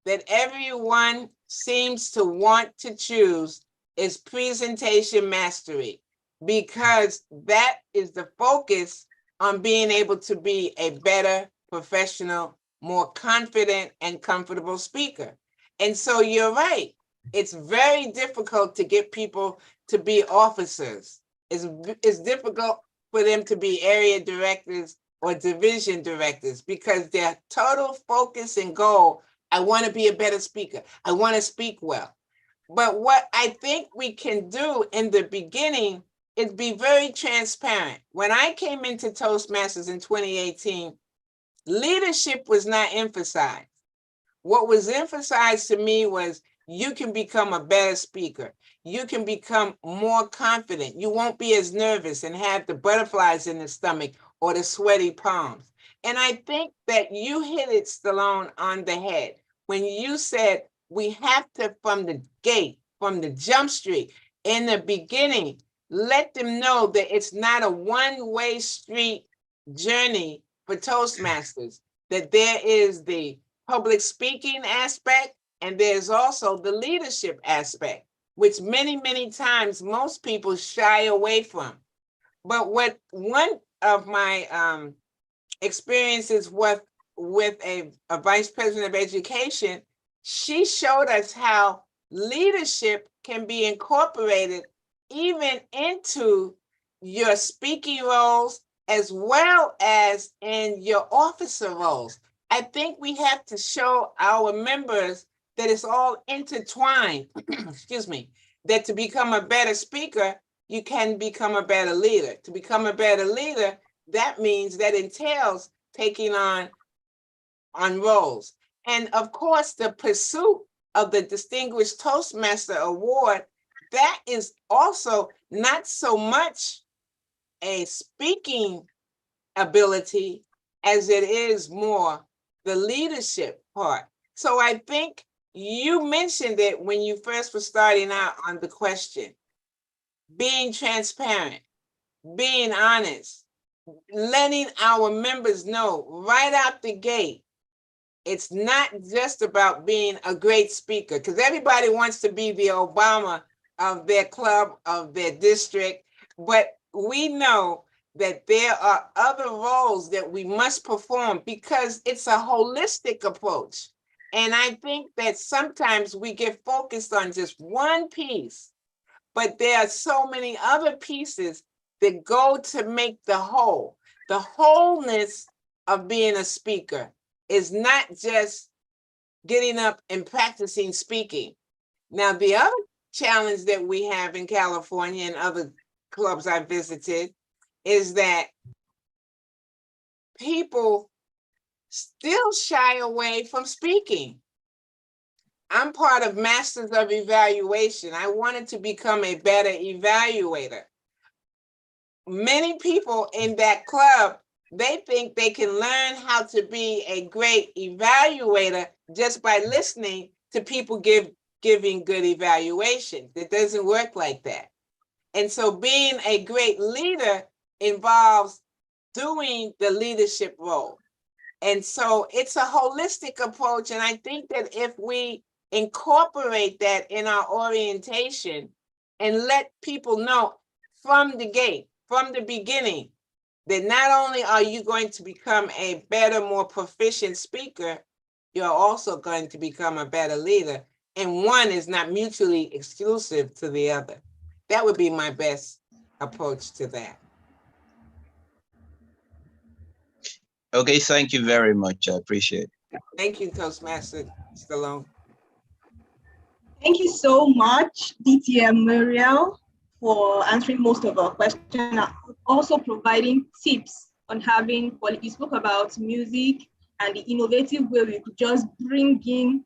that everyone seems to want to choose is presentation mastery, because that is the focus on being able to be a better professional, more confident and comfortable speaker. And so you're right. It's very difficult to get people to be officers. It's difficult for them to be area directors or division directors, because their total focus and goal, I want to be a better speaker. I want to speak well. But what I think we can do in the beginning is be very transparent. When I came into Toastmasters in 2018, leadership was not emphasized. What was emphasized to me was you can become a better speaker. You can become more confident. You won't be as nervous and have the butterflies in the stomach or the sweaty palms. And I think that you hit it, Stallone, on the head when you said we have to, from the gate, from the jump street, in the beginning, let them know that it's not a one-way street journey for Toastmasters, that there is the public speaking aspect, and there's also the leadership aspect, which many, many times most people shy away from. But what one of my experiences with a vice president of education, she showed us how leadership can be incorporated even into your speaking roles as well as in your officer roles. I think we have to show our members that it's all intertwined, excuse me, that to become a better speaker, you can become a better leader. To become a better leader, that means that entails taking on roles. And of course, the pursuit of the Distinguished Toastmaster Award, that is also not so much a speaking ability as it is more the leadership part. So I think you mentioned it when you first were starting out on the question. Being transparent, being honest, letting our members know right out the gate, it's not just about being a great speaker, because everybody wants to be the Obama of their club, of their district, but we know that there are other roles that we must perform because it's a holistic approach. And I think that sometimes we get focused on just one piece, but there are so many other pieces that go to make the whole. The wholeness of being a speaker is not just getting up and practicing speaking. Now, the other challenge that we have in California and other clubs I visited is that people still shy away from speaking. I'm part of Masters of Evaluation. I wanted to become a better evaluator. Many people in that club, they think they can learn how to be a great evaluator just by listening to people giving good evaluations. It doesn't work like that. And so being a great leader involves doing the leadership role. And so it's a holistic approach. And I think that if we incorporate that in our orientation and let people know from the gate, from the beginning, that not only are you going to become a better, more proficient speaker, you're also going to become a better leader. And one is not mutually exclusive to the other. That would be my best approach to that. Okay, thank you very much. I appreciate it. Thank you, Toastmaster Stallone. Thank you so much, DTM Muriel, for answering most of our questions, and also providing tips on having, you spoke about music and the innovative way we could just bring in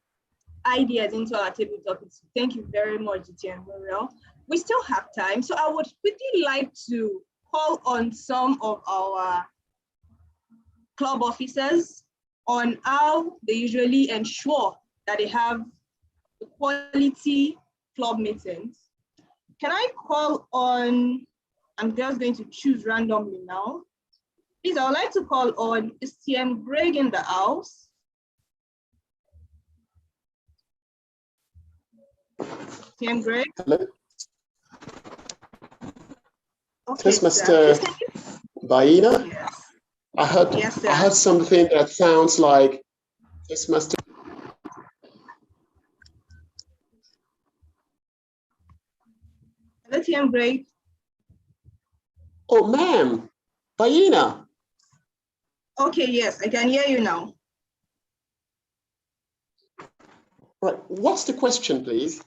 ideas into our table topics. Thank you very much, DTM Muriel. We still have time, so I would quickly like to call on some of our club officers on how they usually ensure that they have the quality club meetings. Can I call on, I'm just going to choose randomly now. Please, I would like to call on, is TM Greg in the house? TM Greg? Hello. Okay, Toastmaster Baina? Yes. I heard something that sounds like Toastmaster. Hello, TM Greg. Oh, ma'am, Baina. Okay, yes, I can hear you now. Right, what's the question, please?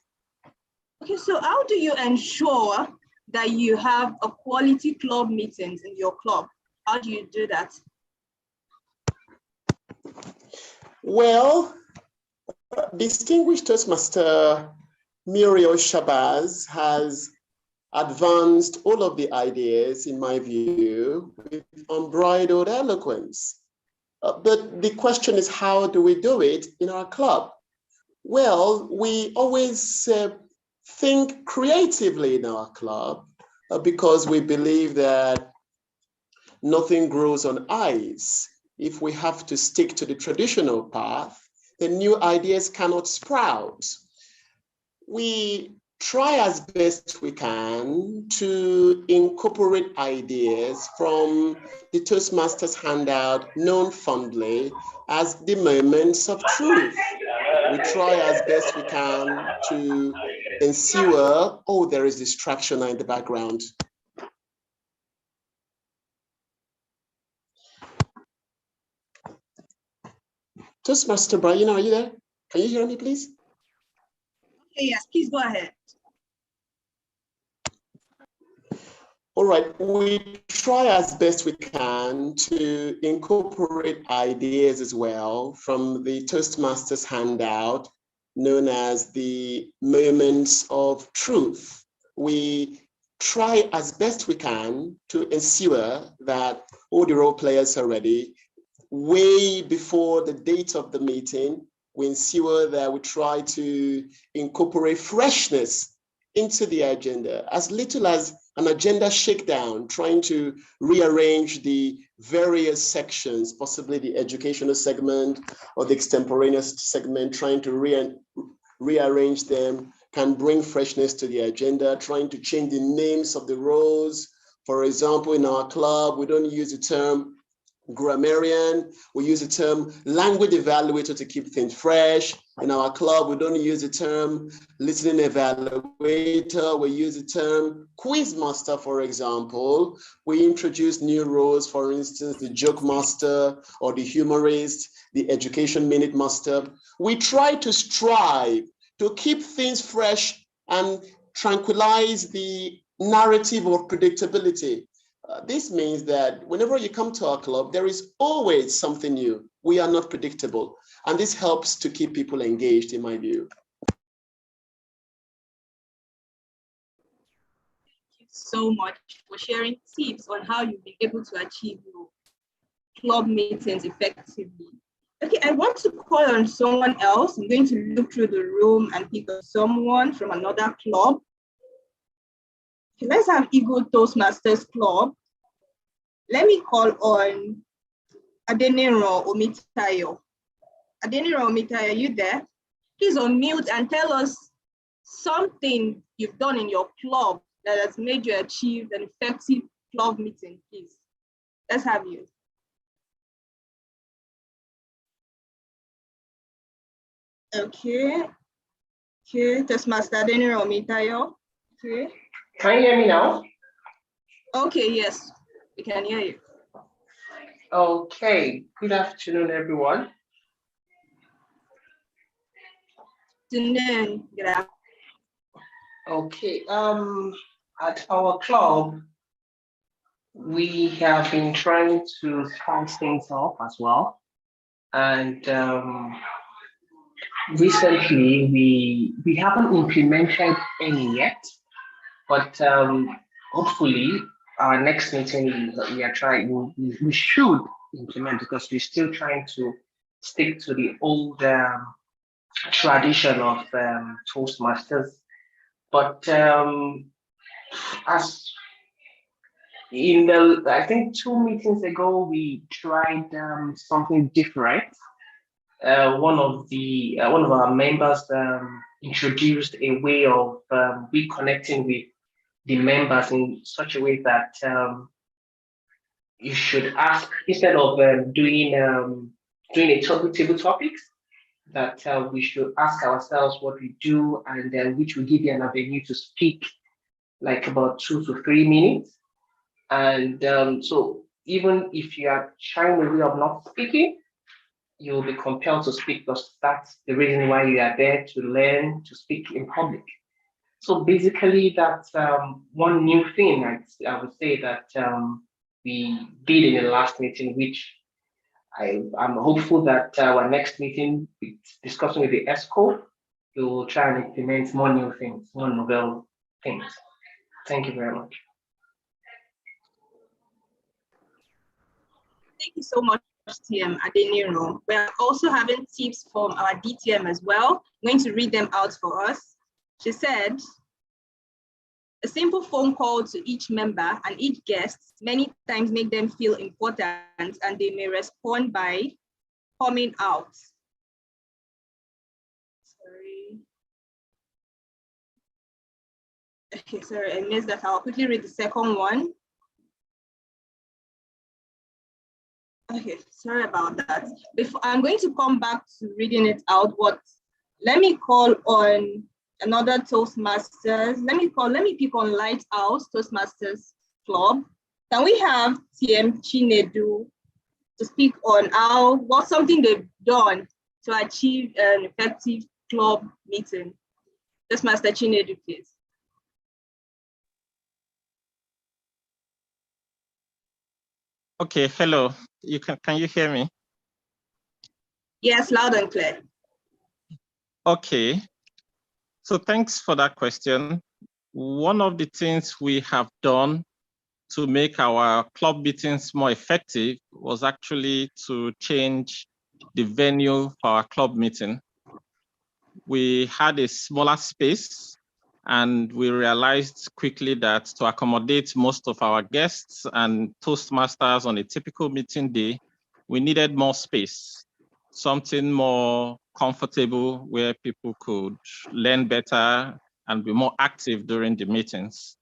Okay, so how do you ensure that you have a quality club meetings in your club? How do you do that? Well, distinguished Toastmaster Muriel Shabazz has advanced all of the ideas, in my view, with unbridled eloquence. But the question is, how do we do it in our club? Well, we always think creatively in our club because we believe that nothing grows on ice. If we have to stick to the traditional path, then new ideas cannot sprout. We try as best we can to incorporate ideas from the Toastmasters handout known fondly as the moments of truth. We try as best we can to ensure, oh, there is distraction in the background. Toastmaster Brian, are you there? Can you hear me, please? Okay, yes, please go ahead. All right, we try as best we can to incorporate ideas as well from the Toastmasters handout known as the moments of truth. We try as best we can to ensure that all the role players are ready. Way before the date of the meeting, we ensure that we try to incorporate freshness into the agenda, as little as an agenda shakedown, trying to rearrange the various sections, possibly the educational segment or the extemporaneous segment, trying to rearrange them can bring freshness to the agenda, trying to change the names of the roles. For example, in our club, we don't use the term grammarian, we use the term language evaluator to keep things fresh. In our club, we don't use the term listening evaluator, we use the term quiz master, for example. We introduce new roles, for instance, the joke master or the humorist, the education minute master. We try to strive to keep things fresh and tranquilize the narrative of predictability. This means that whenever you come to our club, there is always something new. We are not predictable. And this helps to keep people engaged, in my view. Thank you so much for sharing tips on how you've been able to achieve your club meetings effectively. Okay, I want to call on someone else. I'm going to look through the room and pick up someone from another club. Okay, let's have Eagle Toastmasters Club. Let me call on Adeniro Omitayo. Adeniro Omitayo, are you there? Please unmute and tell us something you've done in your club that has made you achieve an effective club meeting, please. Let's have you. Okay. Okay, Toastmaster Adeniro Omitayo. Okay. Can you hear me now? Okay, yes, we can hear you. Okay, good afternoon, everyone. Good afternoon. Okay, at our club, we have been trying to spice things up as well. And recently, we haven't implemented any yet, but hopefully, our next meeting we should implement, because we're still trying to stick to the old tradition of Toastmasters. But as in the, I think 2 meetings ago, we tried something different. One of our members introduced a way of reconnecting with the members in such a way that you should ask, instead of doing a table topics, that we should ask ourselves what we do, and then which will give you an avenue to speak, like about 2 to 3 minutes. And so even if you are shying away of not speaking, you'll be compelled to speak, because that's the reason why you are there, to learn to speak in public. So basically, that's one new thing I would say that we did in the last meeting, which I'm hopeful that our next meeting, discussing with the ESCO, we will try and implement more new things, more novel things. Thank you very much. Thank you so much, TM Adeniro. We're also having tips from our DTM as well. I'm going to read them out for us. She said, a simple phone call to each member and each guest many times make them feel important, and they may respond by coming out. Sorry. Okay, sorry, I missed that. I'll quickly read the second one. Okay, sorry about that. Before, I'm going to come back to reading it out, but let me call on another Toastmasters. Let me pick on Lighthouse Toastmasters Club. Can we have TM Chinedu to speak on what's something they've done to achieve an effective club meeting? Toastmaster Chinedu, please. Okay, hello. Can you hear me? Yes, loud and clear. Okay. So thanks for that question. One of the things we have done to make our club meetings more effective was actually to change the venue for our club meeting. We had a smaller space, and we realized quickly that to accommodate most of our guests and Toastmasters on a typical meeting day, we needed more space, something more comfortable where people could learn better and be more active during the meetings.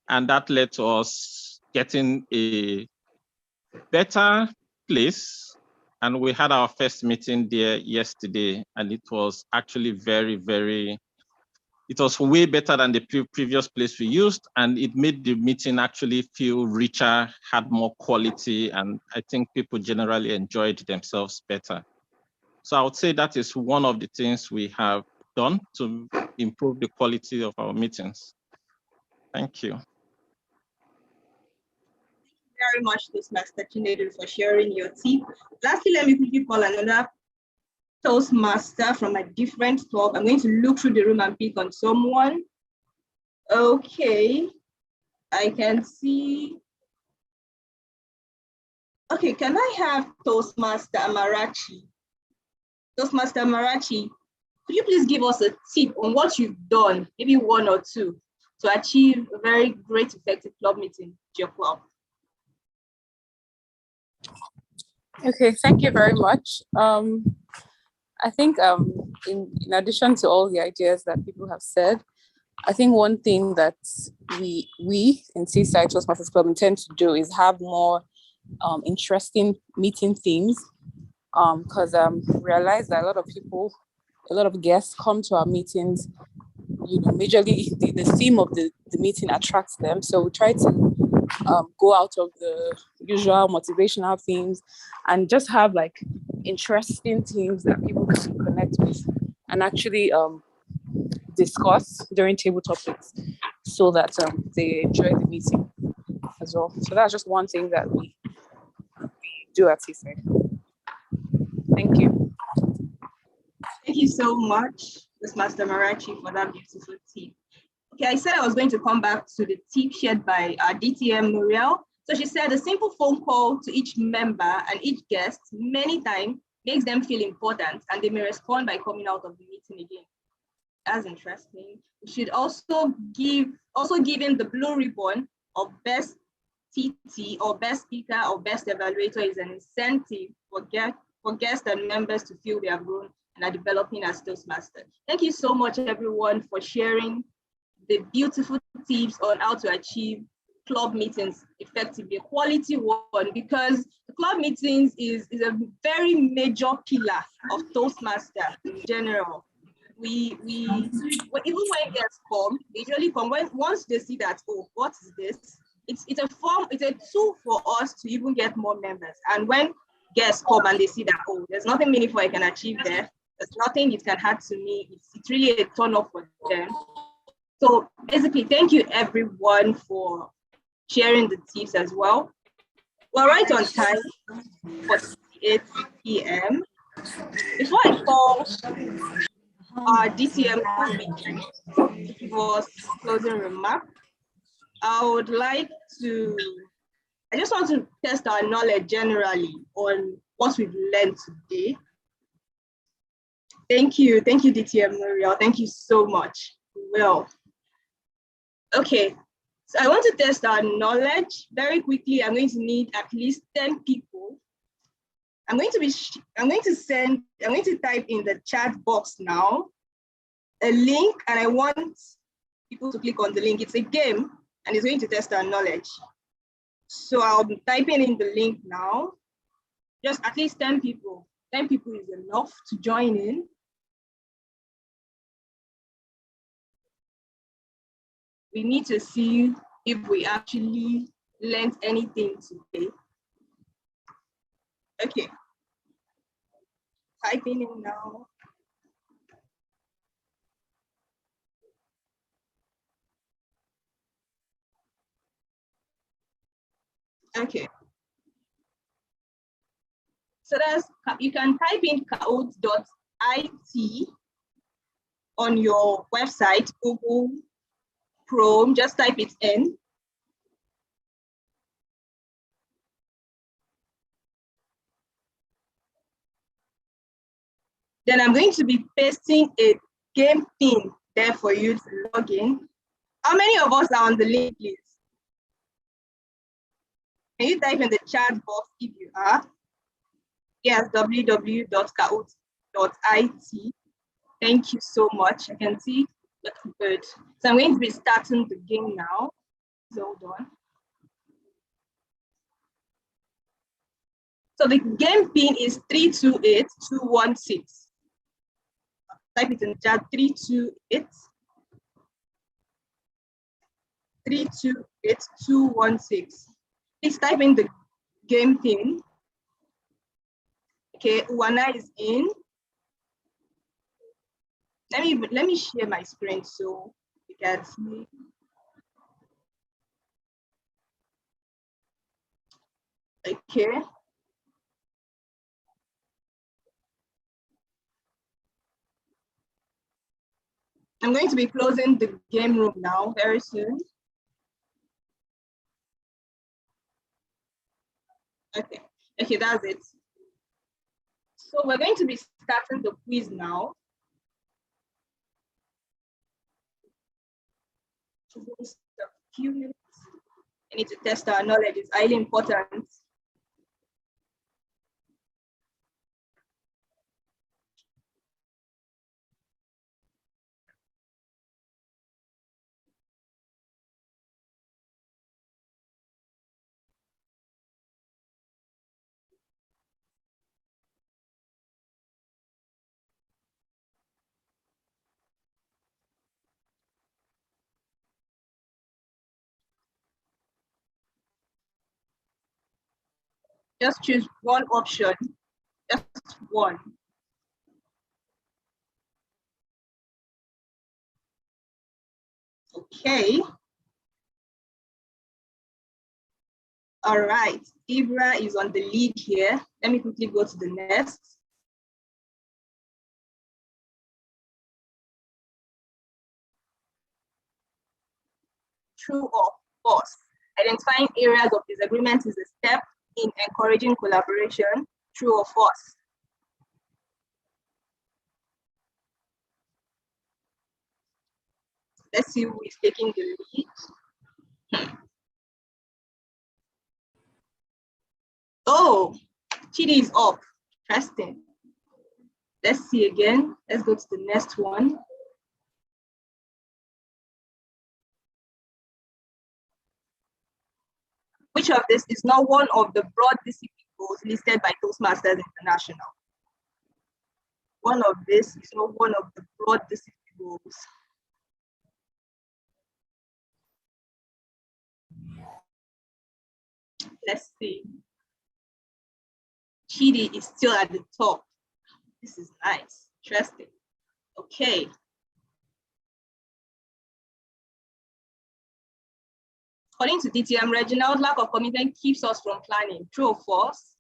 And that led to us getting a better place. And we had our first meeting there yesterday, and it was actually it was way better than the previous place we used, and it made the meeting actually feel richer, had more quality, and I think people generally enjoyed themselves better. So I would say that is one of the things we have done to improve the quality of our meetings. Thank you. Very much, Toastmaster Chinedu, for sharing your tip. Lastly, let me quickly call another Toastmaster from a different club. I'm going to look through the room and pick on someone. Okay, I can see. Okay, can I have Toastmaster Amarachi? Toastmaster Amarachi, could you please give us a tip on what you've done, maybe one or two, to achieve a very great effective club meeting at your club? Okay, thank you very much. I think in addition to all the ideas that people have said, I think one thing that we in Seaside Toastmasters Club intend to do is have more interesting meeting themes, because we realize that a lot of guests come to our meetings, majorly the theme of the meeting attracts them. So we try to go out of the usual motivational themes and just have like interesting themes that people can connect with and actually discuss during table topics, so that they enjoy the meeting as well. So that's just one thing that we do at Seaside. Thank you. Thank you so much, Toastmaster Marachi, for that beautiful tip. Okay, I said I was going to come back to the tip shared by our DTM Muriel. So she said a simple phone call to each member and each guest many times makes them feel important, and they may respond by coming out of the meeting again. That's interesting. We should also give the blue ribbon of best TT or best speaker or best evaluator is an incentive for guests and members to feel they have grown and are developing as Toastmasters. Thank you so much, everyone, for sharing the beautiful tips on how to achieve club meetings effectively, a quality one, because the club meetings is a very major pillar of Toastmaster in general. Even when guests come, they usually come once they see that, oh, what is this? It's a tool for us to even get more members. And when guests come and they see that, oh, there's nothing meaningful I can achieve there, there's nothing it can add to me, it's really a turn off for them. So basically, thank you everyone for sharing the tips as well. We're right on time for 8 p.m. Before I call our DTM to give us closing remarks, I just want to test our knowledge generally on what we've learned today. Thank you, DTM Muriel. Thank you so much. Well, okay, so I want to test our knowledge very quickly. I'm going to need at least 10 people. I'm going to type in the chat box now a link, and I want people to click on the link. It's a game, and it's going to test our knowledge. So I'll be typing in the link now. Just at least 10 people. 10 people is enough to join in. We need to see if we actually learned anything today. Okay. Typing in now. Okay. So you can type in kahoot.it on your website, Google Chrome, just type it in. Then I'm going to be pasting a game pin there for you to log in. How many of us are on the link, please? Can you type in the chat box if you are? Yes, www.kahoot.it. Thank you so much. I can see that's good. So I'm going to be starting the game now. Hold on. So the game pin is 328216. Type it in the chat, 328216. Please type in the game pin. Okay, Uwana is in. Let me share my screen so you can see. Okay. I'm going to be closing the game room now very soon. Okay, that's it. So we're going to be starting the quiz now. Just a few minutes. I need to test our knowledge, it's highly important. Just choose one option, just one. Okay. All right, Ibra is on the lead here. Let me quickly go to the next. True or false? Identifying areas of disagreement is a step in encouraging collaboration. True or false? Let's see who is taking the lead. Oh, Chidi is up. Interesting. Let's see again. Let's go to the next one. Which of this is not one of the broad discipline goals listed by Toastmasters International? One of this is not one of the broad discipline goals. Let's see. Chidi is still at the top. This is nice, interesting. Okay. According to DTM, Reginald, lack of commitment keeps us from planning. True or false?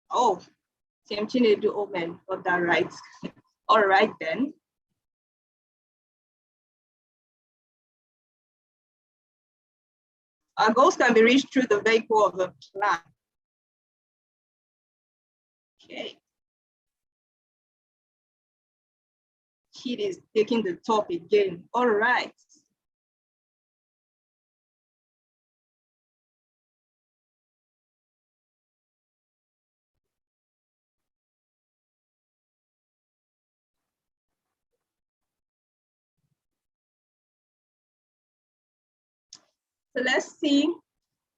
Oh, TM Chinedu Omen got that right. All right then. Our goals can be reached through the vehicle of the plan. Okay. Kid is taking the top again. All right. So let's see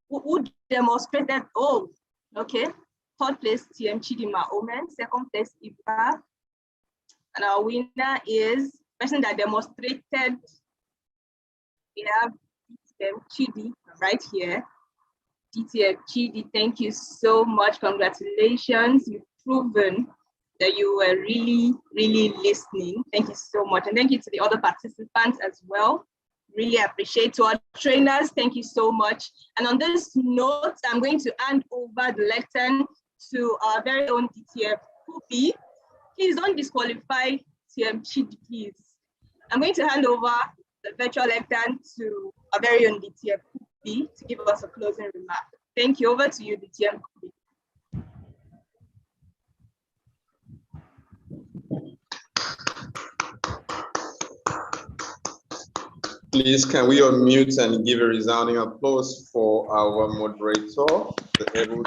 who demonstrated. Oh, okay. Third place, TM Chidima Omen. Second place, Iba. And our winner is person that demonstrated. We have DTM Chidi right here. DTM Chidi, thank you so much. Congratulations. You've proven that you were really, really listening. Thank you so much. And thank you to the other participants as well. Really appreciate to our trainers. Thank you so much. And on this note, I'm going to hand over the lectern to our very own DTM Kupi. Please don't disqualify TM Chidi, please. I'm going to hand over the virtual lectern to our very own DTM Kupi to give us a closing remark. Thank you. Over to you, DTM Kupi. Please, can we unmute and give a resounding applause for our moderator, the able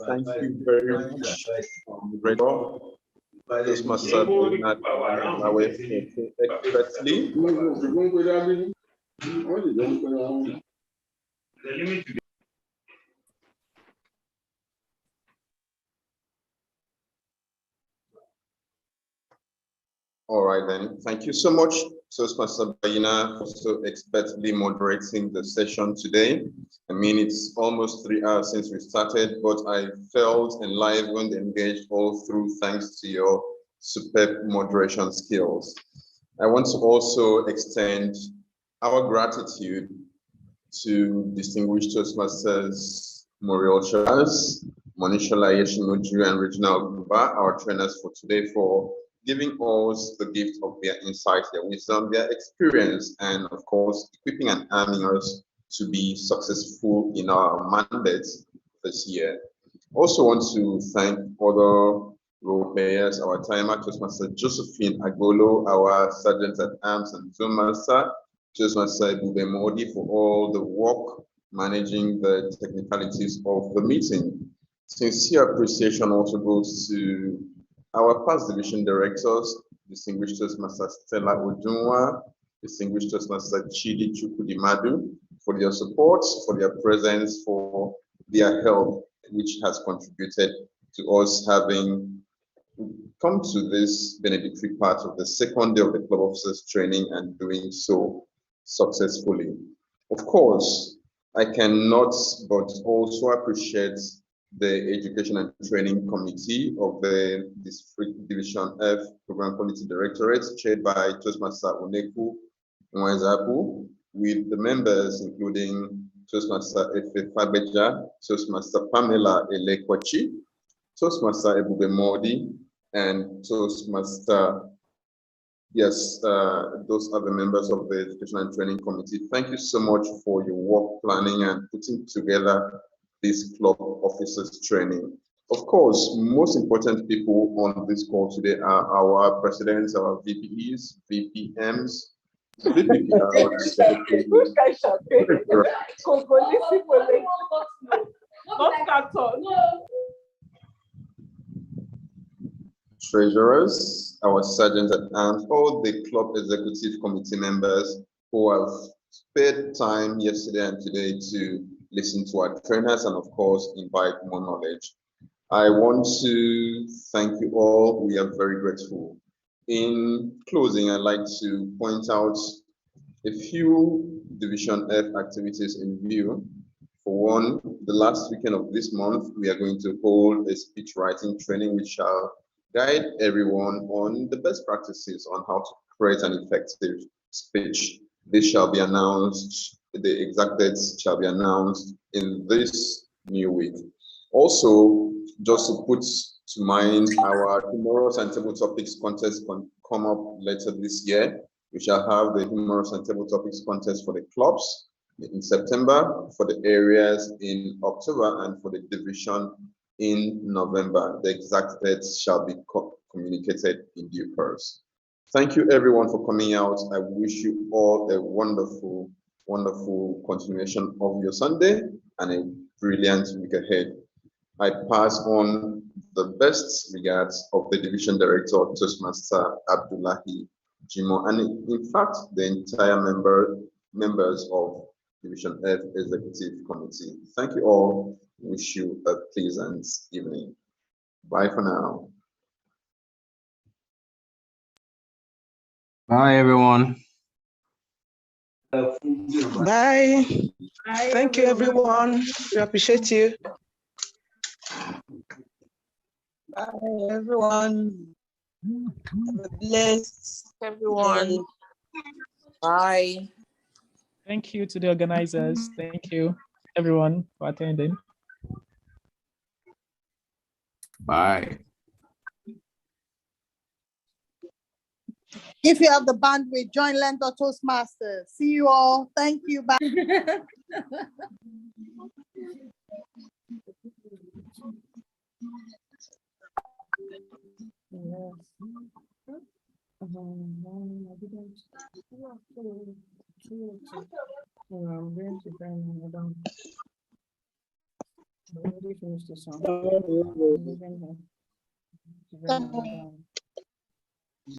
Thank you very much, moderator. Toastmaster Bernard Malawi expertly. All right, then. Thank you so much, Toastmaster Bayina, for so expertly moderating the session today. I mean, it's almost 3 hours since we started, but I felt enlivened, engaged all through thanks to your superb moderation skills. I want to also extend our gratitude to distinguished Toastmasters Muriel Charles, Monishola Yeshimoju, and Reginald Buba, our trainers for today, for giving us the gift of their insight, their wisdom, their experience, and of course, equipping and arming us to be successful in our mandates this year. Also want to thank other role players, our timer, Toastmaster Josephine Agolo, our Sergeant at Arms and Zone Master, Toastmaster Ebube Modi for all the work managing the technicalities of the meeting. Sincere appreciation also goes to our past division directors, distinguished Toastmaster Stella Odunwa, distinguished Toastmaster Chidi Chukudimadu, for their support, for their presence, for their help, which has contributed to us having come to this benedictory part of the second day of the Club Officers training and doing so successfully. Of course, I cannot but also appreciate the Education and Training Committee of the District Division F Program Quality Directorate, chaired by Toastmaster Oneku Nwezapu, with the members including Toastmaster Efe Fabeja, Toastmaster Pamela Elekwachi, Toastmaster Ebube Modi, and Toastmaster Yes, those are the members of the Education and Training Committee. Thank you so much for your work planning and putting together this club officers training. Of course, most important people on this call today are our presidents, our VPEs, VPMs, VPPRs, treasurers, our sergeants at arms, all the club executive committee members who have spared time yesterday and today to listen to our trainers and of course invite more knowledge. I want to thank you all. We are very grateful. In closing, I'd like to point out a few Division F activities in view. For one, the last weekend of this month, we are going to hold a speech writing training which shall guide everyone on the best practices on how to create an effective speech. This shall be announced, the exact dates shall be announced in this new week. Also, just to put to mind, our humorous and table topics contest come up later this year. We shall have the humorous and table topics contest for the clubs in September, for the areas in October, and for the division in November. The exact dates shall be communicated in due course. Thank you everyone for coming out. I wish you all a wonderful, wonderful continuation of your Sunday and a brilliant week ahead. I pass on the best regards of the Division Director, Toastmaster Abdullahi Jimo, and in fact, the entire members of Division F Executive Committee. Thank you all. Wish you a pleasant evening. Bye for now. Bye, everyone. Bye. Thank you, everyone. We appreciate you. Bye, everyone. Have a blessed everyone. Bye. Thank you to the organizers. Thank you, everyone, for attending. Bye. If you have the bandwidth, join Lento Toastmasters. See you all. Thank you. Bye. Already finished the song.